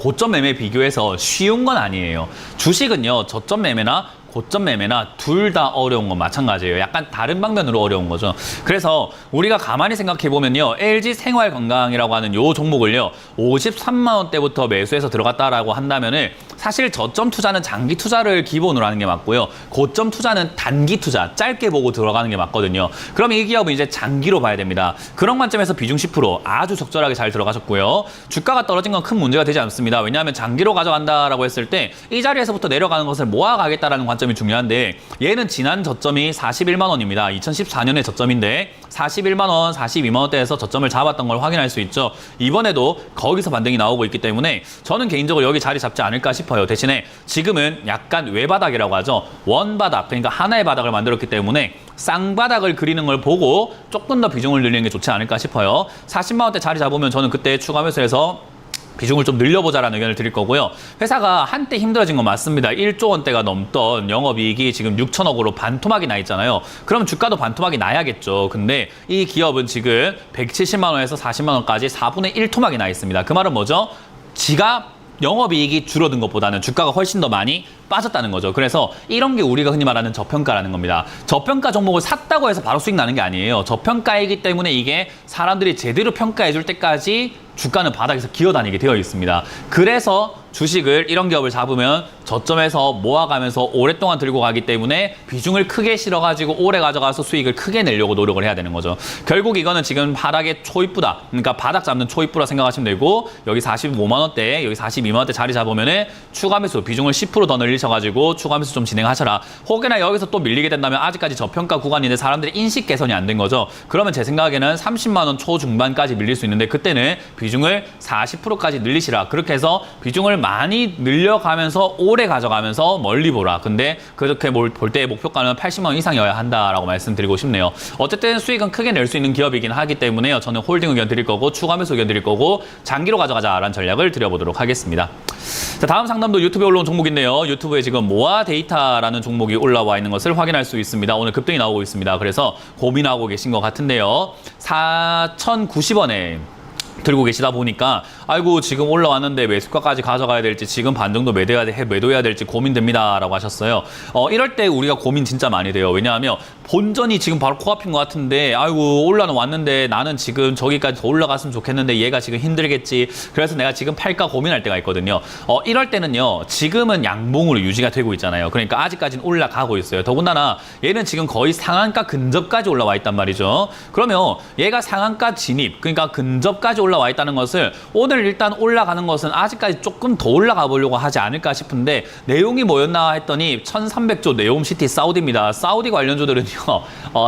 고점 매매 비교해서 쉬운 건 아니에요. 주식은요, 저점 매매나 고점 매매나 둘 다 어려운 건 마찬가지예요. 약간 다른 방면으로 어려운 거죠. 그래서 우리가 가만히 생각해 보면요, LG 생활 건강이라고 하는 요 종목을요 53만 원대부터 매수해서 들어갔다라고 한다면은 사실 저점 투자는 장기 투자를 기본으로 하는 게 맞고요, 고점 투자는 단기 투자, 짧게 보고 들어가는 게 맞거든요. 그럼 이 기업은 이제 장기로 봐야 됩니다. 그런 관점에서 비중 10% 아주 적절하게 잘 들어가셨고요. 주가가 떨어진 건 큰 문제가 되지 않습니다. 왜냐하면 장기로 가져간다라고 했을 때 이 자리에서부터 내려가는 것을 모아가겠다라는 관점이 중요한데, 얘는 지난 저점이 41만 원입니다. 2014년의 저점인데 41만 원, 42만 원대에서 저점을 잡았던 걸 확인할 수 있죠. 이번에도 거기서 반등이 나오고 있기 때문에 저는 개인적으로 여기 자리 잡지 않을까 싶어요. 대신에 지금은 약간 외바닥이라고 하죠. 원바닥, 그러니까 하나의 바닥을 만들었기 때문에 쌍바닥을 그리는 걸 보고 조금 더 비중을 늘리는 게 좋지 않을까 싶어요. 40만 원대 자리 잡으면 저는 그때 추가 매수해서 비중을 좀 늘려보자라는 의견을 드릴 거고요. 회사가 한때 힘들어진 건 맞습니다. 1조 원대가 넘던 영업이익이 지금 6천억으로 반토막이 나 있잖아요. 그럼 주가도 반토막이 나야겠죠. 근데 이 기업은 지금 170만 원에서 40만 원까지 4분의 1 토막이 나 있습니다. 그 말은 뭐죠? 지가 영업이익이 줄어든 것보다는 주가가 훨씬 더 많이 빠졌다는 거죠. 그래서 이런 게 우리가 흔히 말하는 저평가라는 겁니다. 저평가 종목을 샀다고 해서 바로 수익 나는 게 아니에요. 저평가이기 때문에 이게 사람들이 제대로 평가해 줄 때까지 주가는 바닥에서 기어다니게 되어 있습니다. 그래서 주식을 이런 기업을 잡으면 저점에서 모아가면서 오랫동안 들고 가기 때문에 비중을 크게 실어가지고 오래 가져가서 수익을 크게 내려고 노력을 해야 되는 거죠. 결국 이거는 지금 바닥에 초입부다, 그러니까 바닥 잡는 초입부라 생각하시면 되고, 여기 45만 원대, 여기 42만 원대 자리 잡으면은 추가 매수 비중을 10% 더 늘리셔가지고 추가 매수 좀 진행하셔라. 혹여나 여기서 또 밀리게 된다면 아직까지 저평가 구간인데 사람들의 인식 개선이 안 된 거죠. 그러면 제 생각에는 30만 원 초중반까지 밀릴 수 있는데 그때는 비중을 40%까지 늘리시라. 그렇게 해서 비중을 많이 늘려가면서 오래 오래 가져가면서 멀리 보라. 근데 그렇게 볼 때 목표가는 80만 원 이상이어야 한다라고 말씀드리고 싶네요. 어쨌든 수익은 크게 낼 수 있는 기업이긴 하기 때문에요. 저는 홀딩 의견 드릴 거고 추가 매수 의견 드릴 거고 장기로 가져가자라는 전략을 드려보도록 하겠습니다. 자, 다음 상담도 유튜브에 올라온 종목인데요. 유튜브에 지금 모아 데이터라는 종목이 올라와 있는 것을 확인할 수 있습니다. 오늘 급등이 나오고 있습니다. 그래서 고민하고 계신 것 같은데요. 4,090원에 들고 계시다 보니까 아이고 지금 올라왔는데 매수가까지 가져가야 될지 지금 반 정도 매도해야 될지 고민됩니다 라고 하셨어요. 이럴 때 우리가 고민 진짜 많이 돼요. 왜냐하면 본전이 지금 바로 코앞인 것 같은데 아이고 올라는 왔는데 나는 지금 저기까지 더 올라갔으면 좋겠는데 얘가 지금 힘들겠지. 그래서 내가 지금 팔까 고민할 때가 있거든요. 이럴 때는요. 지금은 양봉으로 유지가 되고 있잖아요. 그러니까 아직까지는 올라가고 있어요. 더군다나 얘는 지금 거의 상한가 근접까지 올라와 있단 말이죠. 그러면 얘가 상한가 진입 그러니까 근접까지 올라와 있다는 것을 오늘 일단 올라가는 것은 아직까지 조금 더 올라가 보려고 하지 않을까 싶은데 내용이 뭐였나 했더니 1300조 네옴시티 사우디입니다. 사우디 관련주들은요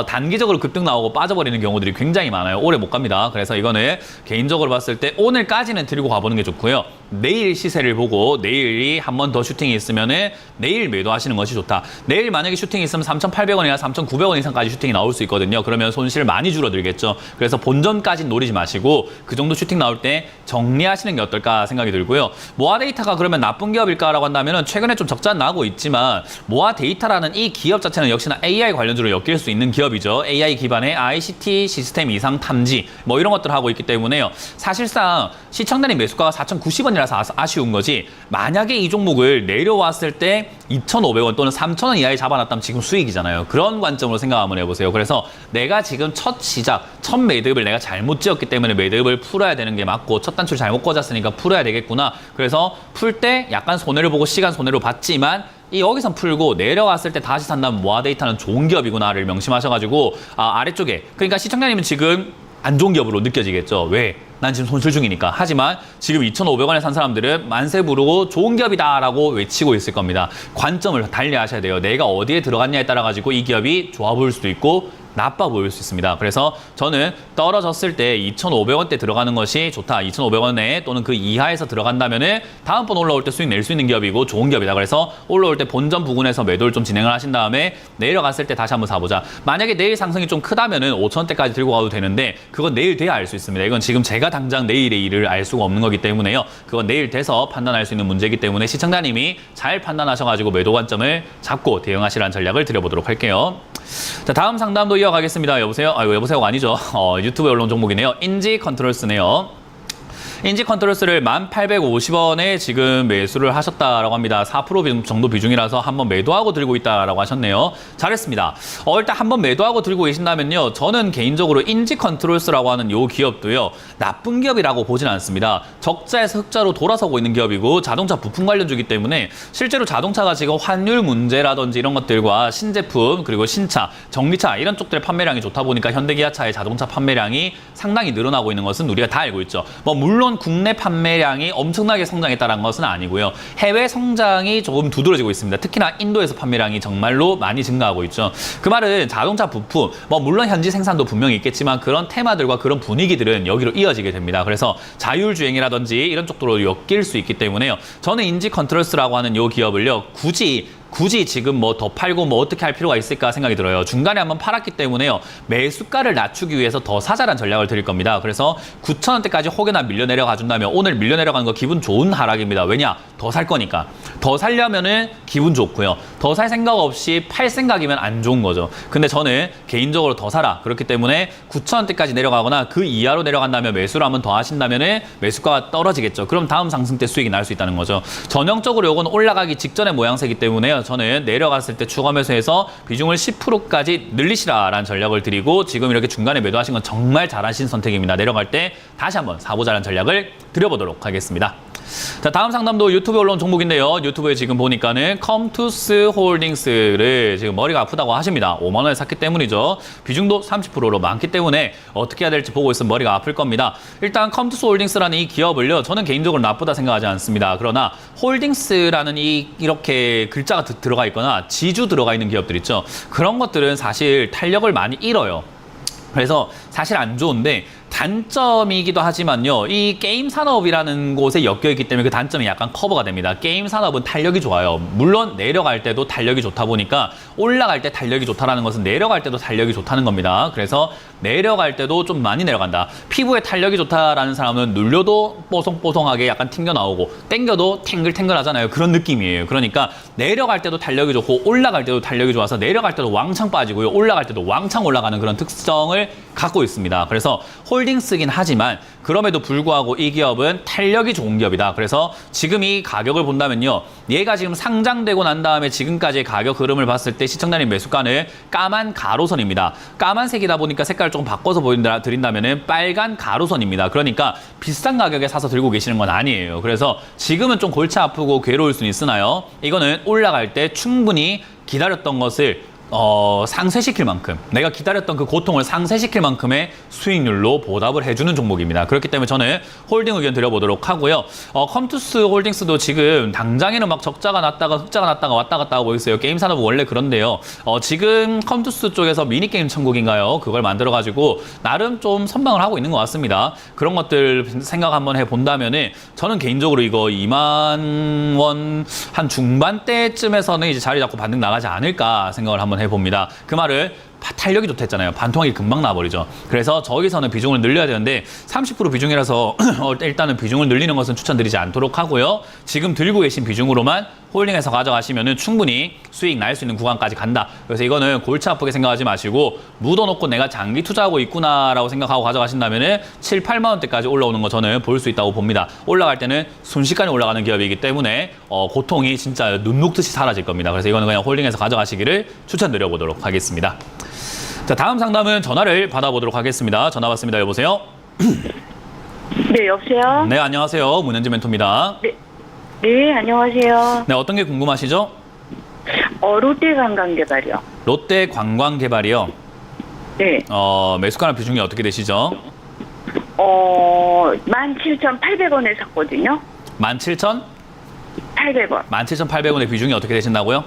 단기적으로 급등 나오고 빠져버리는 경우들이 굉장히 많아요. 오래 못 갑니다. 그래서 이거는 개인적으로 봤을 때 오늘까지는 들고 가보는 게 좋고요. 내일 시세를 보고 내일이 한 번 더 슈팅이 있으면은 내일 매도하시는 것이 좋다. 내일 만약에 슈팅이 있으면 3,800원이나 3,900원 이상까지 슈팅이 나올 수 있거든요. 그러면 손실 많이 줄어들겠죠. 그래서 본전까지 노리지 마시고 그 정도 슈팅 나올 때 정리하시는 게 어떨까 생각이 들고요. 모아데이터가 그러면 나쁜 기업일까라고 한다면 최근에 좀 적자 나고 있지만 모아데이터라는 이 기업 자체는 역시나 AI 관련주로 엮일 수 있는 기업이죠. AI 기반의 ICT 시스템 이상 탐지 뭐 이런 것들을 하고 있기 때문에요. 사실상 시청자님 매수가가 4,090원이라서 아쉬운 거지 만약에 이 종목을 내려왔을 때 2,500원 또는 3,000원 이하에 잡아놨다면 지금 수익이잖아요. 그런 관점으로 생각 한번 해보세요. 그래서 내가 지금 첫 시작, 첫 매듭을 내가 잘못 지었기 때문에 매듭을 풀어야 되는 게 맞고 첫 단추를 잘못 꽂았으니까 풀어야 되겠구나. 그래서 풀 때 약간 손해를 보고 시간 손해로 봤지만 여기서 풀고 내려왔을 때 다시 산다면 모아데이터는 좋은 기업이구나를 명심하셔가지고 아래쪽에 그러니까 시청자님은 지금 안 좋은 기업으로 느껴지겠죠. 왜? 난 지금 손실 중이니까. 하지만 지금 2,500원에 산 사람들은 만세 부르고 좋은 기업이다라고 외치고 있을 겁니다. 관점을 달리 하셔야 돼요. 내가 어디에 들어갔냐에 따라 가지고 이 기업이 좋아 보일 수도 있고 나빠 보일 수 있습니다. 그래서 저는 떨어졌을 때 2,500원대 들어가는 것이 좋다. 2,500원에 또는 그 이하에서 들어간다면은 다음번 올라올 때 수익 낼 수 있는 기업이고 좋은 기업이다. 그래서 올라올 때 본전 부근에서 매도를 좀 진행을 하신 다음에 내려갔을 때 다시 한번 사보자. 만약에 내일 상승이 좀 크다면은 5,000원대까지 들고 가도 되는데 그건 내일 돼야 알 수 있습니다. 이건 지금 제가 당장 내일의 일을 알 수가 없는 거기 때문에요. 그건 내일 돼서 판단할 수 있는 문제이기 때문에 시청자님이 잘 판단하셔가지고 매도 관점을 잡고 대응하시라는 전략을 드려보도록 할게요. 자, 다음 상담도 이어가겠습니다. 여보세요? 여보세요가 아니죠. 유튜브에 올라온 종목이네요. 인지 컨트롤스네요. 인지 컨트롤스를 1,850원에 지금 매수를 하셨다라고 합니다. 4% 정도 비중이라서 한번 매도하고 들고 있다라고 하셨네요. 잘했습니다. 일단 한번 매도하고 들고 계신다면요. 저는 개인적으로 인지 컨트롤스라고 하는 요 기업도요. 나쁜 기업이라고 보진 않습니다. 적자에서 흑자로 돌아서고 있는 기업이고 자동차 부품 관련주기 때문에 실제로 자동차가 지금 환율 문제라든지 이런 것들과 신제품 그리고 신차, 전기차 이런 쪽들의 판매량이 좋다 보니까 현대기아차의 자동차 판매량이 상당히 늘어나고 있는 것은 우리가 다 알고 있죠. 물론 국내 판매량이 엄청나게 성장했다는 것은 아니고요. 해외 성장이 조금 두드러지고 있습니다. 특히나 인도에서 판매량이 정말로 많이 증가하고 있죠. 그 말은 자동차 부품, 물론 현지 생산도 분명히 있겠지만 그런 테마들과 그런 분위기들은 여기로 이어지게 됩니다. 그래서 자율주행이라든지 이런 쪽으로 엮일 수 있기 때문에요. 저는 인지 컨트롤스라고 하는 이 기업을요. 굳이 지금 더 팔고 어떻게 할 필요가 있을까 생각이 들어요. 중간에 한번 팔았기 때문에요. 매수가를 낮추기 위해서 더 사자란 전략을 드릴 겁니다. 그래서 9,000원대까지 혹여나 밀려 내려가 준다면 오늘 밀려 내려가는 거 기분 좋은 하락입니다. 왜냐? 더 살 거니까. 더 살려면은 기분 좋고요. 더 살 생각 없이 팔 생각이면 안 좋은 거죠. 근데 저는 개인적으로 더 사라. 그렇기 때문에 9,000원대까지 내려가거나 그 이하로 내려간다면 매수를 한번 더 하신다면은 매수가가 떨어지겠죠. 그럼 다음 상승 때 수익이 날 수 있다는 거죠. 전형적으로 이건 올라가기 직전의 모양새이기 때문에요. 저는 내려갔을 때 추가 매수해서 비중을 10%까지 늘리시라라는 전략을 드리고 지금 이렇게 중간에 매도하신 건 정말 잘하신 선택입니다. 내려갈 때 다시 한번 사보자라는 전략을 드려보도록 하겠습니다. 자, 다음 상담도 유튜브에 올라온 종목인데요. 유튜브에 지금 보니까는 컴투스 홀딩스를 지금 머리가 아프다고 하십니다. 5만 원에 샀기 때문이죠. 비중도 30%로 많기 때문에 어떻게 해야 될지 보고 있으면 머리가 아플 겁니다. 일단 컴투스 홀딩스라는 이 기업을요. 저는 개인적으로 나쁘다 생각하지 않습니다. 그러나 홀딩스라는 이렇게 글자가 들어가 있거나 지주 들어가 있는 기업들 있죠. 그런 것들은 사실 탄력을 많이 잃어요. 그래서 사실 안 좋은데 단점이기도 하지만요. 이 게임 산업이라는 곳에 엮여있기 때문에 그 단점이 약간 커버가 됩니다. 게임 산업은 탄력이 좋아요. 물론 내려갈 때도 탄력이 좋다 보니까 올라갈 때 탄력이 좋다는 것은 내려갈 때도 탄력이 좋다는 겁니다. 그래서 내려갈 때도 좀 많이 내려간다. 피부에 탄력이 좋다라는 사람은 눌려도 뽀송뽀송하게 약간 튕겨 나오고 당겨도 탱글탱글 하잖아요. 그런 느낌이에요. 그러니까 내려갈 때도 탄력이 좋고 올라갈 때도 탄력이 좋아서 내려갈 때도 왕창 빠지고요. 올라갈 때도 왕창 올라가는 그런 특성을 갖고 있습니다. 그래서 홀딩스긴 하지만 그럼에도 불구하고 이 기업은 탄력이 좋은 기업이다. 그래서 지금 이 가격을 본다면요. 얘가 지금 상장되고 난 다음에 지금까지의 가격 흐름을 봤을 때 시청자님 매수가는 까만 가로선입니다. 까만색이다 보니까 색깔을 조금 바꿔서 드린다면 빨간 가로선입니다. 그러니까 비싼 가격에 사서 들고 계시는 건 아니에요. 그래서 지금은 좀 골치 아프고 괴로울 수는 있으나요? 이거는 올라갈 때 충분히 기다렸던 것을 상쇄시킬 만큼, 내가 기다렸던 그 고통을 상쇄시킬 만큼의 수익률로 보답을 해주는 종목입니다. 그렇기 때문에 저는 홀딩 의견 드려보도록 하고요. 컴투스 홀딩스도 지금 당장에는 막 적자가 났다가 흑자가 났다가 왔다 갔다 하고 있어요. 게임 산업은 원래 그런데요. 지금 컴투스 쪽에서 미니게임 천국인가요? 그걸 만들어가지고 나름 좀 선방을 하고 있는 것 같습니다. 그런 것들 생각 한번 해본다면은 저는 개인적으로 이거 2만 원 한 중반대쯤에서는 이제 자리 잡고 반등 나가지 않을까 생각을 한번 해봅니다. 그 말을 탄력이 좋다 했잖아요. 반통하기 금방 나와버리죠. 그래서 저기서는 비중을 늘려야 되는데 30% 비중이라서 일단은 비중을 늘리는 것은 추천드리지 않도록 하고요. 지금 들고 계신 비중으로만 홀딩해서 가져가시면 충분히 수익 날 수 있는 구간까지 간다. 그래서 이거는 골치 아프게 생각하지 마시고 묻어놓고 내가 장기 투자하고 있구나라고 생각하고 가져가신다면 7, 8만 원대까지 올라오는 거 저는 볼 수 있다고 봅니다. 올라갈 때는 순식간에 올라가는 기업이기 때문에 고통이 진짜 눈 녹듯이 사라질 겁니다. 그래서 이거는 그냥 홀딩해서 가져가시기를 추천드려보도록 하겠습니다. 자, 다음 상담은 전화를 받아보도록 하겠습니다. 전화 받습니다. 여보세요? 네, 여보세요? 네, 안녕하세요. 문현지 멘토입니다. 네, 안녕하세요. 네, 어떤 게 궁금하시죠? 롯데관광개발이요. 롯데 관광개발이요. 네. 매수가나 비중이 어떻게 되시죠? 17,800원에 샀거든요. 17,000? 800원. 17,800원의 비중이 어떻게 되신다고요?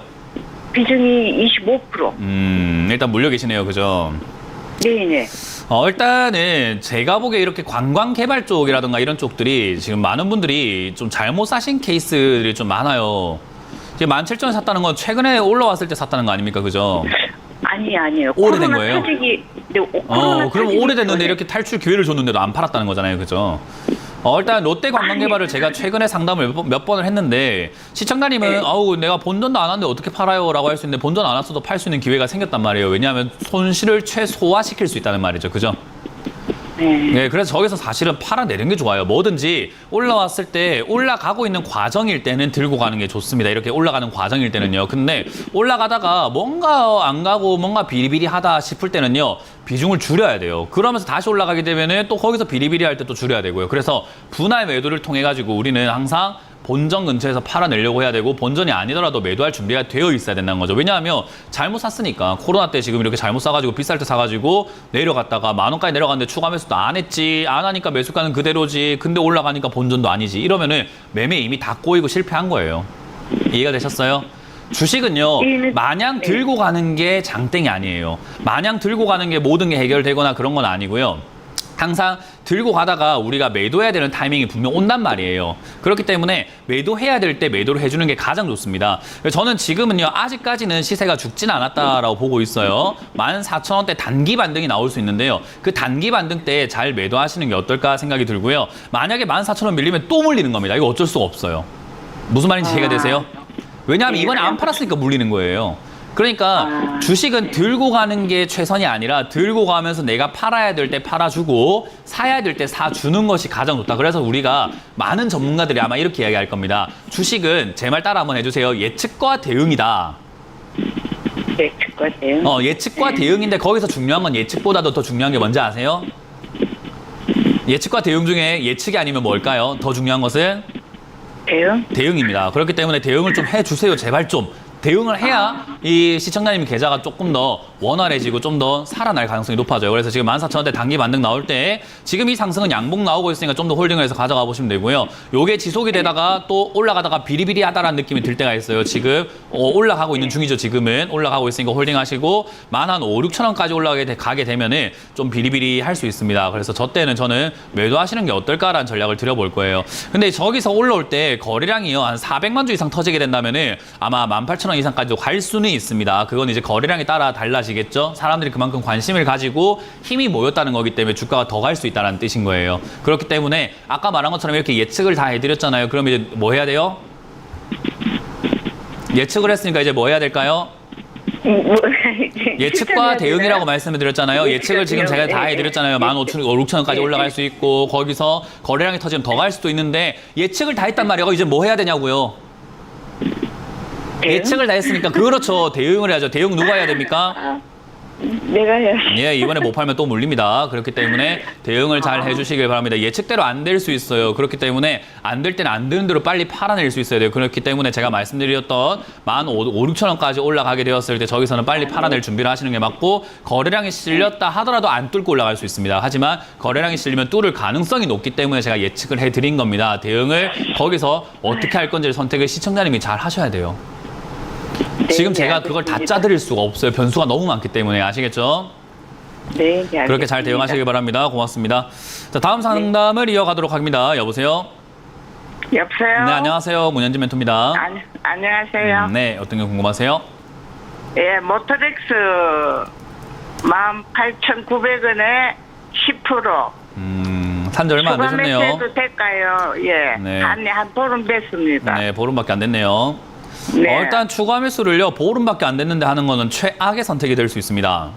비중이 25%. 일단 물려 계시네요. 그죠? 네네. 일단은 제가 보기에 이렇게 관광 개발 쪽이라든가 이런 쪽들이 지금 많은 분들이 좀 잘못 사신 케이스들이 좀 많아요. 지금 17,000원 샀다는 건 최근에 올라왔을 때 샀다는 거 아닙니까? 그죠? 아니에요. 오래된 코로나 거예요? 타직이, 네, 코로나 그럼 타직이 오래됐는데 전에- 이렇게 탈출 기회를 줬는데도 안 팔았다는 거잖아요. 그죠? 일단 롯데 관광개발을 제가 최근에 상담을 몇 번을 했는데 시청자님은 네. 아우 내가 본전도 안 왔는데 어떻게 팔아요? 라고 할 수 있는데 본전 안 왔어도 팔 수 있는 기회가 생겼단 말이에요. 왜냐하면 손실을 최소화시킬 수 있다는 말이죠. 그죠? 네. 네, 그래서 저기서 사실은 팔아내는 게 좋아요. 뭐든지 올라왔을 때 올라가고 있는 과정일 때는 들고 가는 게 좋습니다. 이렇게 올라가는 과정일 때는요. 근데 올라가다가 뭔가 안 가고 뭔가 비리비리하다 싶을 때는요. 비중을 줄여야 돼요. 그러면서 다시 올라가게 되면은 또 거기서 비리비리할 때 또 줄여야 되고요. 그래서 분할 매도를 통해 가지고 우리는 항상 본전 근처에서 팔아내려고 해야 되고 본전이 아니더라도 매도할 준비가 되어 있어야 된다는 거죠. 왜냐하면 잘못 샀으니까 코로나 때 지금 이렇게 잘못 사가지고 비쌀 때 사가지고 내려갔다가 10,000원까지 내려갔는데 추가 매수도 안 했지 안 하니까 매수가는 그대로지 근데 올라가니까 본전도 아니지 이러면은 매매 이미 다 꼬이고 실패한 거예요. 이해가 되셨어요? 주식은요 마냥 들고 가는 게 장땡이 아니에요. 마냥 들고 가는 게 모든 게 해결되거나 그런 건 아니고요. 항상 들고 가다가 우리가 매도해야 되는 타이밍이 분명 온단 말이에요. 그렇기 때문에 매도해야 될 때 매도를 해주는 게 가장 좋습니다. 저는 지금은요 아직까지는 시세가 죽진 않았다라고 보고 있어요. 14,000원대 단기 반등이 나올 수 있는데요. 그 단기 반등 때 잘 매도하시는 게 어떨까 생각이 들고요. 만약에 14,000원 밀리면 또 물리는 겁니다. 이거 어쩔 수가 없어요. 무슨 말인지 이해가 되세요? 왜냐하면 이번에 안 팔았으니까 물리는 거예요. 그러니까 주식은 들고 가는 게 최선이 아니라 들고 가면서 내가 팔아야 될 때 팔아주고 사야 될 때 사주는 것이 가장 좋다. 그래서 우리가 많은 전문가들이 아마 이렇게 이야기할 겁니다. 주식은 제 말 따라 한번 해주세요. 예측과 대응이다. 예측과 대응. 예측과 대응인데 거기서 중요한 건 예측보다도 더 중요한 게 뭔지 아세요? 예측과 대응 중에 예측이 아니면 뭘까요? 더 중요한 것은? 대응? 대응입니다. 그렇기 때문에 대응을 좀 해주세요. 제발 좀. 대응을 해야 이 시청자님 계좌가 조금 더 원활해지고 좀 더 살아날 가능성이 높아져요. 그래서 지금 14,000원대 단기 반등 나올 때 지금 이 상승은 양봉 나오고 있으니까 좀 더 홀딩을 해서 가져가 보시면 되고요. 요게 지속이 되다가 또 올라가다가 비리비리하다라는 느낌이 들 때가 있어요. 지금 올라가고 있는 중이죠. 지금은 올라가고 있으니까 홀딩하시고 한 5, 6천원까지 가게 되면은 좀 비리비리할 수 있습니다. 그래서 저 때는 저는 매도하시는 게 어떨까라는 전략을 드려볼 거예요. 근데 저기서 올라올 때 거래량이요 한 400만 주 이상 터지게 된다면은 아마 18,000원 이상까지도 갈 수는 있습니다. 그건 이제 거래량에 따라 달라지겠죠. 사람들이 그만큼 관심을 가지고 힘이 모였다는 거기 때문에 주가가 더 갈 수 있다는 뜻인 거예요. 그렇기 때문에 아까 말한 것처럼 이렇게 예측을 다 해드렸잖아요. 그럼 이제 뭐 해야 돼요? 예측을 했으니까 이제 뭐 해야 될까요? 예측과 대응이라고 말씀을 드렸잖아요. 예측을 지금 제가 다 해드렸잖아요. 15,000원, 16,000원까지 올라갈 수 있고 거기서 거래량이 터지면 더 갈 수도 있는데 예측을 다 했단 말이에요. 이제 뭐 해야 되냐고요? 예측을 다 했으니까 그렇죠. 대응을 해야죠. 대응 누가 해야 됩니까? 내가 해야지. 예, 이번에 못 팔면 또 물립니다. 그렇기 때문에 대응을 잘 해주시길 바랍니다. 예측대로 안 될 수 있어요. 그렇기 때문에 안 될 때는 안 되는 대로 빨리 팔아낼 수 있어야 돼요. 그렇기 때문에 제가 말씀드렸던 15,000원, 6천원까지 올라가게 되었을 때 저기서는 빨리 팔아낼 준비를 하시는 게 맞고 거래량이 실렸다 하더라도 안 뚫고 올라갈 수 있습니다. 하지만 거래량이 실리면 뚫을 가능성이 높기 때문에 제가 예측을 해드린 겁니다. 대응을 거기서 어떻게 할 건지를 선택을 시청자님이 잘 하셔야 돼요. 지금 제가 그걸 다 짜드릴 수가 없어요. 변수가 너무 많기 때문에 아시겠죠? 네, 알겠습니다. 그렇게 잘 대응하시길 바랍니다. 고맙습니다. 자, 다음 상담을 이어가도록 합니다. 여보세요? 여보세요? 네, 안녕하세요. 문현진 멘토입니다. 안녕하세요. 네, 어떤 게 궁금하세요? 예, 모터렉스 18,900원에 10%. 산지 얼마 안 추가 되셨네요. 매수해도 될까요? 예. 네. 한 보름 됐습니다. 네, 보름밖에 안 됐네요. 네. 일단 추가 매수를요, 보름밖에 안 됐는데 하는 거는 최악의 선택이 될 수 있습니다.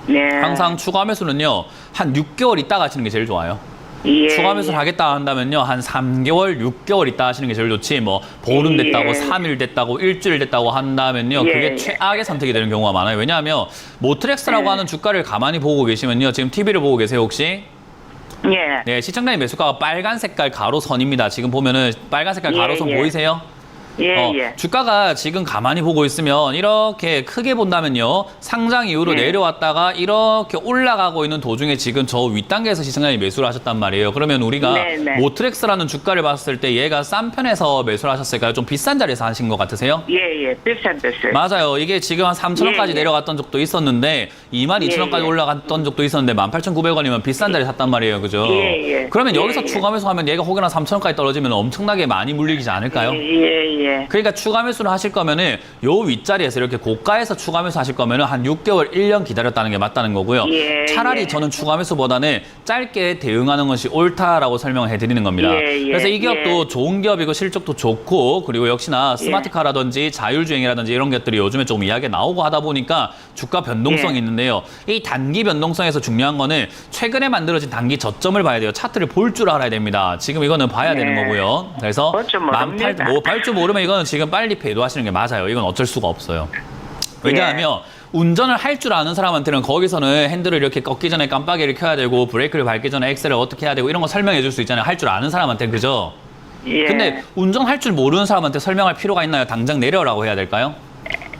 네. 항상 추가 매수는요, 한 6개월 있다가 하시는 게 제일 좋아요. 예, 추가 매수를 예. 하겠다 한다면요, 한 3개월, 6개월 있다 하시는 게 제일 좋지, 뭐, 보름 됐다고, 예. 3일 됐다고, 일주일 됐다고 한다면요, 예, 그게 예. 최악의 선택이 되는 경우가 많아요. 왜냐하면, 모트렉스라고 하는 주가를 가만히 보고 계시면요, 지금 TV를 보고 계세요, 혹시? 예. 네, 시청자님 매수가가 빨간 색깔 가로선입니다. 지금 보면은 빨간 색깔 예, 가로선 예. 보이세요? 예, 예. 주가가 지금 가만히 보고 있으면 이렇게 크게 본다면요. 상장 이후로 네. 내려왔다가 이렇게 올라가고 있는 도중에 지금 저 윗단계에서 시청자님이 매수를 하셨단 말이에요. 그러면 우리가 네, 네. 모트렉스라는 주가를 봤을 때 얘가 싼 편에서 매수를 하셨을까요? 좀 비싼 자리에서 하신 것 같으세요? 예, 예. 비싼 데스. 맞아요. 이게 지금 한 3,000원까지 예, 예. 내려갔던 적도 있었는데 22,000원까지 예, 예. 올라갔던 적도 있었는데 18,900원이면 비싼 자리에 샀단 말이에요. 그죠? 예, 예. 그러면 예, 여기서 예. 추가 매수하면 얘가 혹여나 3,000원까지 떨어지면 엄청나게 많이 물리지 않을까요? 예, 예. 그러니까 추가 매수를 하실 거면은 요 윗자리에서 이렇게 고가에서 추가 매수 하실 거면은 한 6개월, 1년 기다렸다는 게 맞다는 거고요. 예, 차라리 예. 저는 추가 매수보다는 짧게 대응하는 것이 옳다라고 설명을 해드리는 겁니다. 예, 예, 그래서 이 기업도 예. 좋은 기업이고 실적도 좋고 그리고 역시나 스마트카라든지 자율주행이라든지 이런 것들이 요즘에 조금 이야기가 나오고 하다 보니까 주가 변동성이 예. 있는데요. 이 단기 변동성에서 중요한 거는 최근에 만들어진 단기 저점을 봐야 돼요. 차트를 볼 줄 알아야 됩니다. 지금 이거는 봐야 네. 되는 거고요. 그래서 볼줄 모릅니다. 볼 줄 모르면 이거는 지금 빨리 배도하시는 게 맞아요. 이건 어쩔 수가 없어요. 왜냐하면 운전을 할 줄 아는 사람한테는 거기서는 핸들을 이렇게 꺾기 전에 깜빡이를 켜야 되고 브레이크를 밟기 전에 엑셀을 어떻게 해야 되고 이런 거 설명해 줄 수 있잖아요. 할 줄 아는 사람한테는. 그죠? 예. 근데 운전할 줄 모르는 사람한테 설명할 필요가 있나요? 당장 내려라고 해야 될까요?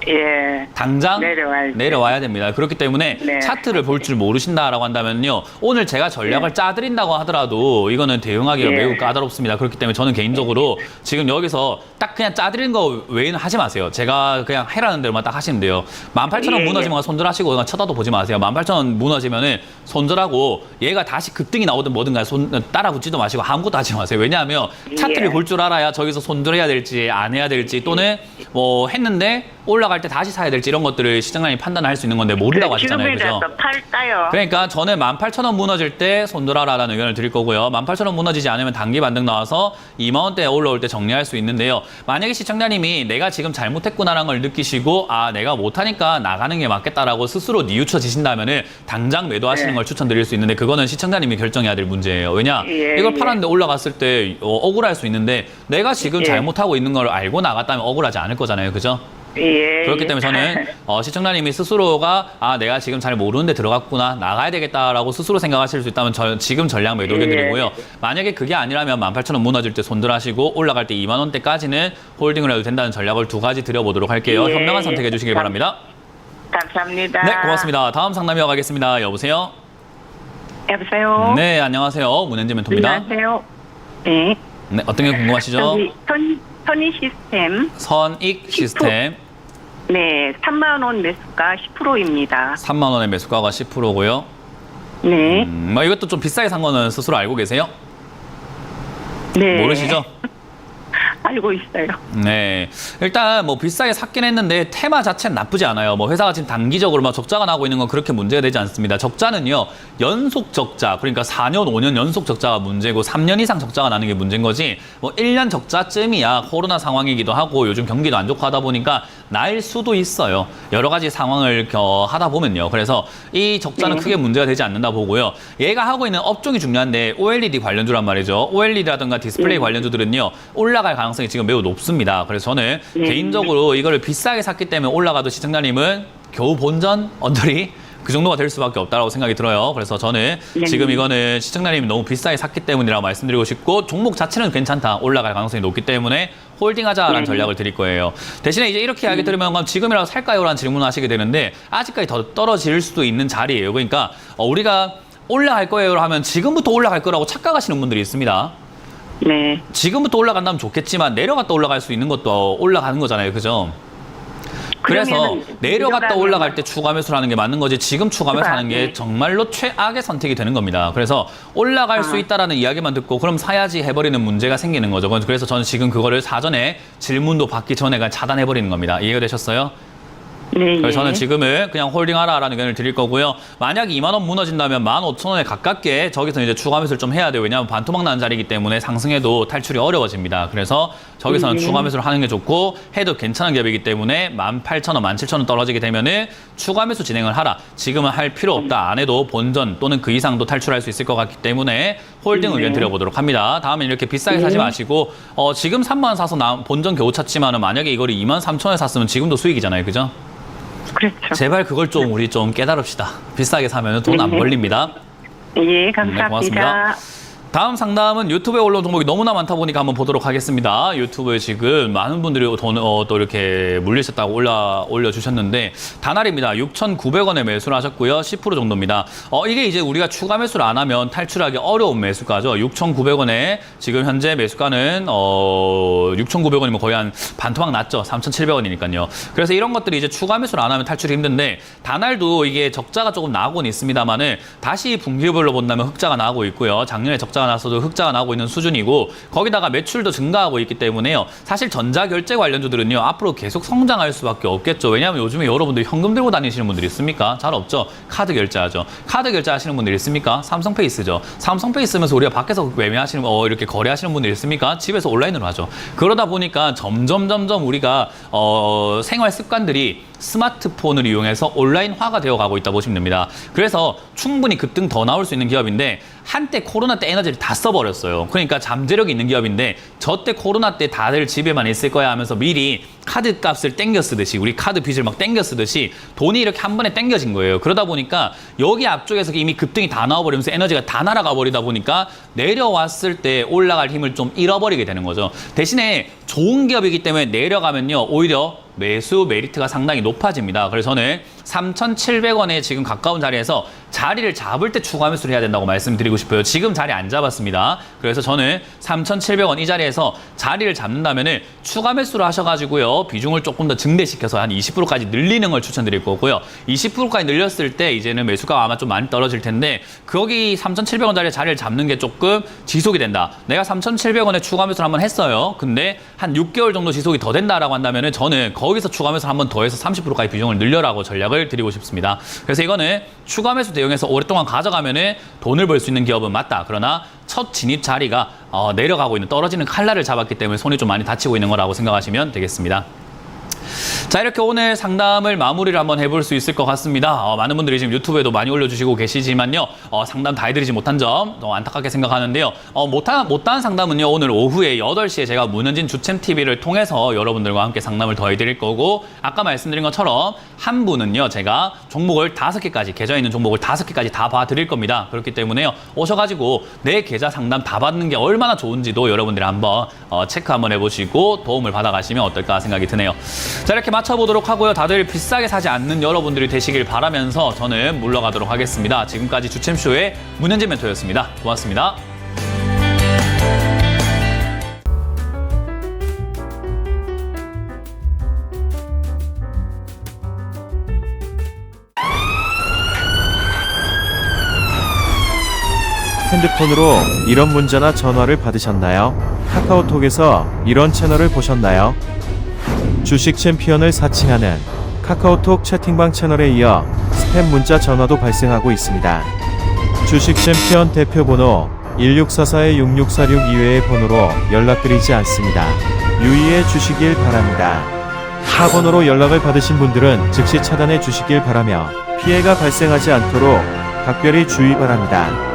예. 당장 내려와야지. 내려와야 됩니다. 그렇기 때문에 네. 차트를 볼 줄 모르신다라고 한다면요. 오늘 제가 전략을 짜드린다고 하더라도 이거는 대응하기가 예. 매우 까다롭습니다. 그렇기 때문에 저는 개인적으로 지금 여기서 딱 그냥 짜드리는 거 외에는 하지 마세요. 제가 그냥 해라는 대로만 딱 하시면 돼요. 18,000원 예, 무너지면 손절하시고 그냥 쳐다도 보지 마세요. 18,000원 무너지면은 손절하고 얘가 다시 급등이 나오든 뭐든 간에 따라 붙지도 마시고 아무것도 하지 마세요. 왜냐하면 차트를 예. 볼 줄 알아야 저기서 손절해야 될지 안 해야 될지 또는 뭐 했는데 올라갈 때 다시 사야 될지 이런 것들을 시장님이 판단할 수 있는 건데 모른다고 하셨잖아요. 그죠? 지금이라도 팔까요? 그러니까 저는 18,000원 무너질 때 손절하라는 의견을 드릴 거고요. 18,000원 무너지지 않으면 단기 반등 나와서 2만원대에 올라올 때 정리할 수 있는데요. 만약에 시청자님이 내가 지금 잘못했구나라는 걸 느끼시고 아 내가 못하니까 나가는 게 맞겠다라고 스스로 뉘우쳐지신다면은 당장 매도하시는 네. 걸 추천드릴 수 있는데 그거는 시청자님이 결정해야 될 문제예요. 왜냐? 예, 이걸 예. 팔았는데 올라갔을 때 억울할 수 있는데 내가 지금 예. 잘못하고 있는 걸 알고 나갔다면 억울하지 않을 거잖아요. 그죠? 예. 그렇기 때문에 저는 시청자님이 스스로가 내가 지금 잘 모르는데 들어갔구나, 나가야 되겠다라고 스스로 생각하실 수 있다면 지금 전량 매도 견드리고요. 만약에 그게 아니라면 18,000원 무너질 때 손절하시고 올라갈 때 2만 원대까지는 홀딩을 해도 된다는 전략을 두 가지 드려보도록 할게요. 예. 현명한 선택해 주시길 바랍니다. 감사합니다. 네, 고맙습니다. 다음 상담 이어가겠습니다. 여보세요? 여보세요? 네, 안녕하세요. 문현지 멘토입니다. 안녕하세요. 네. 네, 어떤 게 궁금하시죠? 선익 시스템. 선익 시스템. 네, 3만 원 매수가 10%입니다. 3만 원의 매수가가 10%고요. 네. 이것도 좀 비싸게 산 거는 스스로 알고 계세요? 네. 모르시죠? 알고 있어요. 네. 일단 뭐 비싸게 샀긴 했는데 테마 자체는 나쁘지 않아요. 뭐 회사가 지금 단기적으로 막 적자가 나고 있는 건 그렇게 문제가 되지 않습니다. 적자는요, 연속 적자, 그러니까 4년, 5년 연속 적자가 문제고 3년 이상 적자가 나는 게 문제인 거지, 뭐 1년 적자쯤이야 코로나 상황이기도 하고 요즘 경기도 안 좋고 하다 보니까 날 수도 있어요. 여러 가지 상황을 하다 보면요. 그래서 이 적자는 크게 문제가 되지 않는다 보고요. 얘가 하고 있는 업종이 중요한데 OLED 관련주란 말이죠. OLED라든가 디스플레이 관련주들은요, 올라갈 가능성이 지금 매우 높습니다. 그래서 저는 개인적으로 이거를 비싸게 샀기 때문에 올라가도 시청자님은 겨우 본전 언저리 그 정도가 될 수밖에 없다고 생각이 들어요. 그래서 저는 지금 이거는 시청자님이 너무 비싸게 샀기 때문이라고 말씀드리고 싶고, 종목 자체는 괜찮다, 올라갈 가능성이 높기 때문에 홀딩하자라는 전략을 드릴 거예요. 대신에 이제 이렇게 이야기 들으면 그럼 지금이라도 살까요? 라는 질문을 하시게 되는데, 아직까지 더 떨어질 수도 있는 자리예요. 그러니까 우리가 올라갈 거예요 하면 지금부터 올라갈 거라고 착각하시는 분들이 있습니다. 네. 지금부터 올라간다면 좋겠지만 내려갔다 올라갈 수 있는 것도 올라가는 거잖아요. 그죠? 그래서 내려갔다 올라갈 때 추가 매수를 하는 게 맞는 거지, 지금 추가 매수하는 게 정말로 최악의 선택이 되는 겁니다. 그래서 올라갈 수 있다라는 이야기만 듣고 그럼 사야지 해버리는 문제가 생기는 거죠. 그래서 저는 지금 그거를 사전에 질문도 받기 전에 그냥 차단해버리는 겁니다. 이해가 되셨어요? 네. 그래서 저는 지금은 그냥 홀딩하라라는 의견을 드릴 거고요. 만약 2만 원 무너진다면 15,000원에 가깝게 저기서 이제 추가 매수를 좀 해야 돼요. 왜냐하면 반토막 나는 자리이기 때문에 상승해도 탈출이 어려워집니다. 그래서 저기서는 추가 매수를 하는 게 좋고, 해도 괜찮은 기업이기 때문에 18,000원, 17,000원 떨어지게 되면은 추가 매수 진행을 하라. 지금은 할 필요 없다. 안 해도 본전 또는 그 이상도 탈출할 수 있을 것 같기 때문에 홀딩 의견 드려보도록 합니다. 다음에 이렇게 비싸게 사지 마시고, 지금 3만 원 사서 본전 겨우 찼지만은 만약에 이거를 23,000원에 샀으면 지금도 수익이잖아요. 그죠? 그렇죠. 제발 그걸 좀 우리 좀 깨달읍시다. 비싸게 사면 돈 안 벌립니다. 예, 감사합니다. 네, 고맙습니다. 다음 상담은 유튜브에 올라온 종목이 너무나 많다 보니까 한번 보도록 하겠습니다. 유튜브에 지금 많은 분들이 또 이렇게 물리셨다고 올려주셨는데, 다날입니다. 6,900원에 매수를 하셨고요. 10% 정도입니다. 이게 이제 우리가 추가 매수를 안 하면 탈출하기 어려운 매수가죠. 6,900원에 지금 현재 매수가는 6,900원이면 거의 한 반토막 났죠. 3,700원이니까요. 그래서 이런 것들이 이제 추가 매수를 안 하면 탈출이 힘든데, 다날도 이게 적자가 조금 나고는 있습니다만은 다시 분기별로 본다면 흑자가 나고 있고요. 작년에 적자가 났어도 흑자가 나고 있는 수준이고, 거기다가 매출도 증가하고 있기 때문에요. 사실 전자결제 관련주들은요, 앞으로 계속 성장할 수밖에 없겠죠. 왜냐하면 요즘에 여러분들 현금 들고 다니시는 분들이 있습니까? 잘 없죠. 카드 결제하죠. 카드 결제 하시는 분들이 있습니까? 삼성페이 쓰죠. 삼성페이 쓰면서 우리가 밖에서 매매하시는 이렇게 거래하시는 분들이 있습니까? 집에서 온라인으로 하죠. 그러다 보니까 점점 우리가 생활 습관들이 스마트폰을 이용해서 온라인화가 되어가고 있다 보시면 됩니다. 그래서 충분히 급등 더 나올 수 있는 기업인데, 한때 코로나 때 에너지를 다 써버렸어요. 그러니까 잠재력이 있는 기업인데, 저 때 코로나 때 다들 집에만 있을 거야 하면서 미리 카드 값을 땡겨 쓰듯이, 우리 카드 빚을 막 땡겨 쓰듯이 돈이 이렇게 한 번에 땡겨진 거예요. 그러다 보니까 여기 앞쪽에서 이미 급등이 다 나와버리면서 에너지가 다 날아가 버리다 보니까 내려왔을 때 올라갈 힘을 좀 잃어버리게 되는 거죠. 대신에 좋은 기업이기 때문에 내려가면요, 오히려 매수 메리트가 상당히 높아집니다. 그래서 저는 3,700원에 지금 가까운 자리에서 자리를 잡을 때 추가 매수를 해야 된다고 말씀드리고 싶어요. 지금 자리 안 잡았습니다. 그래서 저는 3,700원 이 자리에서 자리를 잡는다면은 추가 매수를 하셔가지고요, 비중을 조금 더 증대시켜서 한 20%까지 늘리는 걸 추천드릴 거고요. 20%까지 늘렸을 때 이제는 매수가 아마 좀 많이 떨어질 텐데, 거기 3,700원 자리에 자리를 잡는 게 조금 지속이 된다. 내가 3,700원에 추가 매수를 한번 했어요. 근데 한 6개월 정도 지속이 더 된다라고 한다면은 저는 거기서 추가 매수를 한번 더 해서 30%까지 비중을 늘려라고 전략을 드리고 싶습니다. 그래서 이거는 추가 매수 대응해서 오랫동안 가져가면은 돈을 벌 수 있는 기업은 맞다. 그러나 첫 진입 자리가 내려가고 있는, 떨어지는 칼날을 잡았기 때문에 손이 좀 많이 다치고 있는 거라고 생각하시면 되겠습니다. 자, 이렇게 오늘 상담을 마무리를 한번 해볼 수 있을 것 같습니다. 많은 분들이 지금 유튜브에도 많이 올려주시고 계시지만요. 상담 다 해드리지 못한 점 안타깝게 생각하는데요. 못한 상담은요. 오늘 오후에 8시에 제가 문현진 주챔TV를 통해서 여러분들과 함께 상담을 더 해드릴 거고, 아까 말씀드린 것처럼 한 분은요. 제가 종목을 5개까지, 계좌에 있는 종목을 5개까지 다 봐드릴 겁니다. 그렇기 때문에요. 오셔가지고 내 계좌 상담 다 받는 게 얼마나 좋은지도 여러분들이 한번 체크 한번 해보시고 도움을 받아가시면 어떨까 생각이 드네요. 자, 이렇게 맞춰보도록 하고요. 다들 비싸게 사지 않는 여러분들이 되시길 바라면서 저는 물러가도록 하겠습니다. 지금까지 주챔쇼의 문현진 멘토였습니다. 고맙습니다. 핸드폰으로 이런 문자나 전화를 받으셨나요? 카카오톡에서 이런 채널을 보셨나요? 주식 챔피언을 사칭하는 카카오톡 채팅방 채널에 이어 스팸 문자 전화도 발생하고 있습니다. 주식 챔피언 대표번호 1644-6646 이외의 번호로 연락드리지 않습니다. 유의해 주시길 바랍니다. 타 번호로 연락을 받으신 분들은 즉시 차단해 주시길 바라며 피해가 발생하지 않도록 각별히 주의 바랍니다.